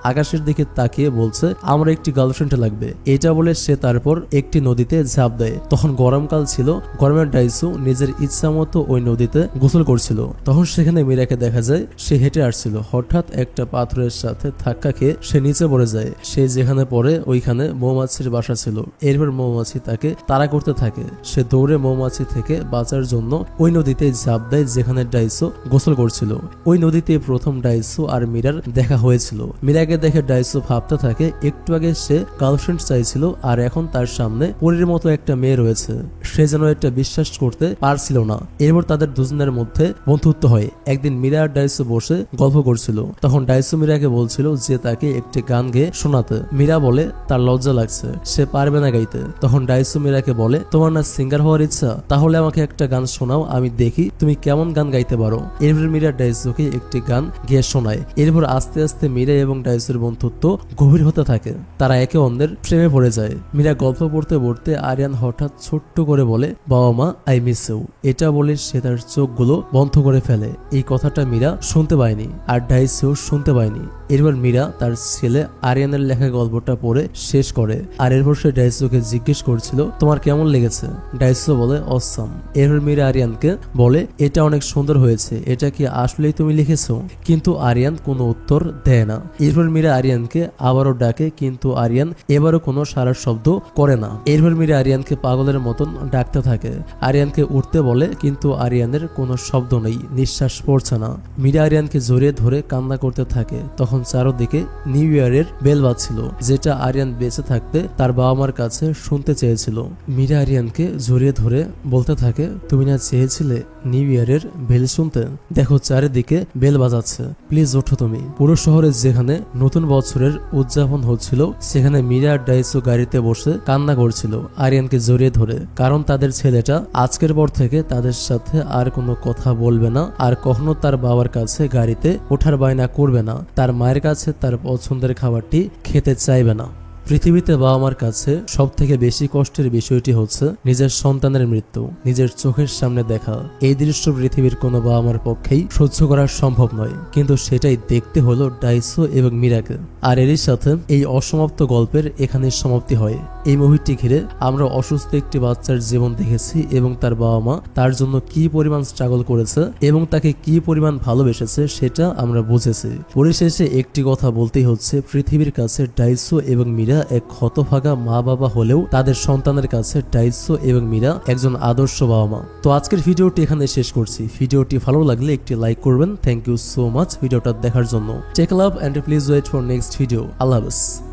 আকাশের দিকে তাকিয়ে বলছে, আমার একটি গার্লফ্রেন্ড লাগবে। এটা বলে সে তারপর একটি নদীতে ঝাঁপ দেয়। তখন গরমকাল ছিল, গরমের ডাইসো নিজের ইচ্ছা মতো ওই নদীতে গোসল করছিল। তখন সেখানে মীরাকে দেখা যায় সে হেঁটে আসছিল, হঠাৎ একটা পাথরের সাথে ধাক্কা খেয়ে সে নিচে পড়ে যায়। সে যেখানে পড়ে ওইখানে মৌমাছির বাসা ছিল। এরপর মৌমাছি তাকে তাড়া করতে থাকে। সে দৌড়ে মৌমাছি থেকে বাঁচার জন্য ওই নদীতে ঝাঁপ দেয় যেখানে ডাইসো গোসল করছিল। ওই নদীতে প্রথম ডাইসো আর মীরার দেখা হয়েছিল। মীরাকে দেখে ডাইসো ভাবতে থাকে একটু আগে সে গার্লফ্রেন্ড চাইছিল আর এখন তার সামনে পরীর মতো একটা মেয়ে রয়েছে। সে যেন এটা বিশ্বাস করতে পারছিল না। এরপর তাদের দুজনের মধ্যে বন্ধুত্ব হয়। একদিন মীরা আর ডাইসো বসে গল্প করছিল। তখন ডাইসো মীরাকে বলছিল যে তাকে একটি গান গেয়ে শোনাতে। মীরা বলে তার লজ্জা লাগছে, সে পারবে না গাইতে। তখন ডাইসো মীরাকে বলে, তোমার না সিঙ্গার হওয়ার ইচ্ছা, তাহলে আমাকে একটা গান শোনাও, আমি দেখি তুমি কেমন গান গাইতে পারো। এরপর মীরা ডাইসোকে একটি গান গেয়ে শোনায়। এরপর আস্তে আস্তে মীরা এবং ডাইসোর বন্ধুত্ব গভীর হতে থাকে। তারা একে অন্যের প্রেমে পড়ে যায়। মীরা গল্প পড়তে পড়তে আরিয়ান হঠাৎ ছোট্ট করে বলে, বাবা মা আই মিস ইউ। এটা বলে সে তার চোখগুলো বন্ধ করে ফেলে। এই কথাটা মীরা শুনতে পায়নি আর ডাইসো শুনতে পায়নি। এরপর মীরা তার ছেলে আরিয়ানের লেখা গল্পটা পড়ে শেষ করে। আর এরপর সে ডাইসোকে জিজ্ঞেস করছিল তোমার কেমন লেগেছে। ডাইসো বলে অসাম। এরপর মীরা আরিয়ানকে বলে এটা অনেক সুন্দর হয়েছে, এটা কি আসলেই তুমি লিখেছো? কিন্তু আরিয়ান কোনো উত্তর দেয় না। এরপর মীরা আরিয়ানকে আবারও ডাকে, কিন্তু আরিয়ান এবারও কোনো সারা শব্দ করে না। এরপর মীরা আরিয়ানকে পাগলের মতন ডাকতে থাকে। আরিয়ানকে উঠতে বলে, কিন্তু আরিয়ানের কোনো শব্দ নেই, নিঃশ্বাস পড়ছে না। মীরা আরিয়ানকে জড়িয়ে ধরে কান্না করতে থাকে। তখন চারদিকে নিউ ইয়ারের বেল বাজছিল, যেটা আরিয়ান বেঁচে থাকতে তার বাবা মার কাছে শুনতে চেয়েছিল। মীরা আরিয়ানকে জড়িয়ে ধরে বলতে থাকে, তুমি না চেয়েছিলে নিউ ইয়ারের বেল শুনতে? দেখো চারিদিকে বেল বাজাচ্ছে, প্লিজ ওঠো তুমি। পুরো শহরে যেখানে নতুন বছরের উদযাপন হচ্ছিল সেখানে মীরা আর ডাইসো গাড়িতে বসে কান্না করছিল আরিয়ানকে জড়িয়ে ধরে, কারণ তাদের ছেলেটা আজকের পর থেকে তাদের সাথে আর কোনো কথা বলবে না, আর কখনো তার বাবার কাছে গাড়িতে ওঠার বায়না করবে না, তার মায়ের কাছে তার পছন্দের খাবারটি খেতে চাইবে না। পৃথিবীতে বাবা মার কাছে সব থেকে বেশি কষ্টের বিষয়টি হচ্ছে নিজের সন্তানের মৃত্যু, নিজের চোখের সামনে দেখা। এই দৃশ্য পৃথিবীর কোনো বাবা মার পক্ষেই সহ্য করা সম্ভব নয়, কিন্তু সেটাই দেখতে হলো ডাইসো এবং মীরাকে। আর এরই সাথে এই অসমাপ্ত গল্পের এখানে সমাপ্তি হয়। এই মুভিটি ঘিরে আমরা অসুস্থ একটি বাচ্চার জীবন দেখেছি এবং তার বাবা মা তার জন্য কি পরিমাণ স্ট্রাগল করেছে এবং তাকে কি পরিমাণ ভালোবেসেছে সেটা আমরা বুঝেছি। পরিশেষে একটি কথা বলতেই হচ্ছে, পৃথিবীর কাছে ডাইসো এবং মীরা এক হতভাগা মা বাবা হলেও তাদের সন্তানের কাছে ডাইসো এবং মীরা একজন আদর্শ বাবা মা। তো আজকের ভিডিওটি এখানে শেষ করছি। ভিডিওটি ভালো লাগলে একটি লাইক করবেন। থ্যাংক ইউ সো মাচ ভিডিওটা দেখার জন্য। Take love and please wait for next video. আল্লাহ হাফেজ।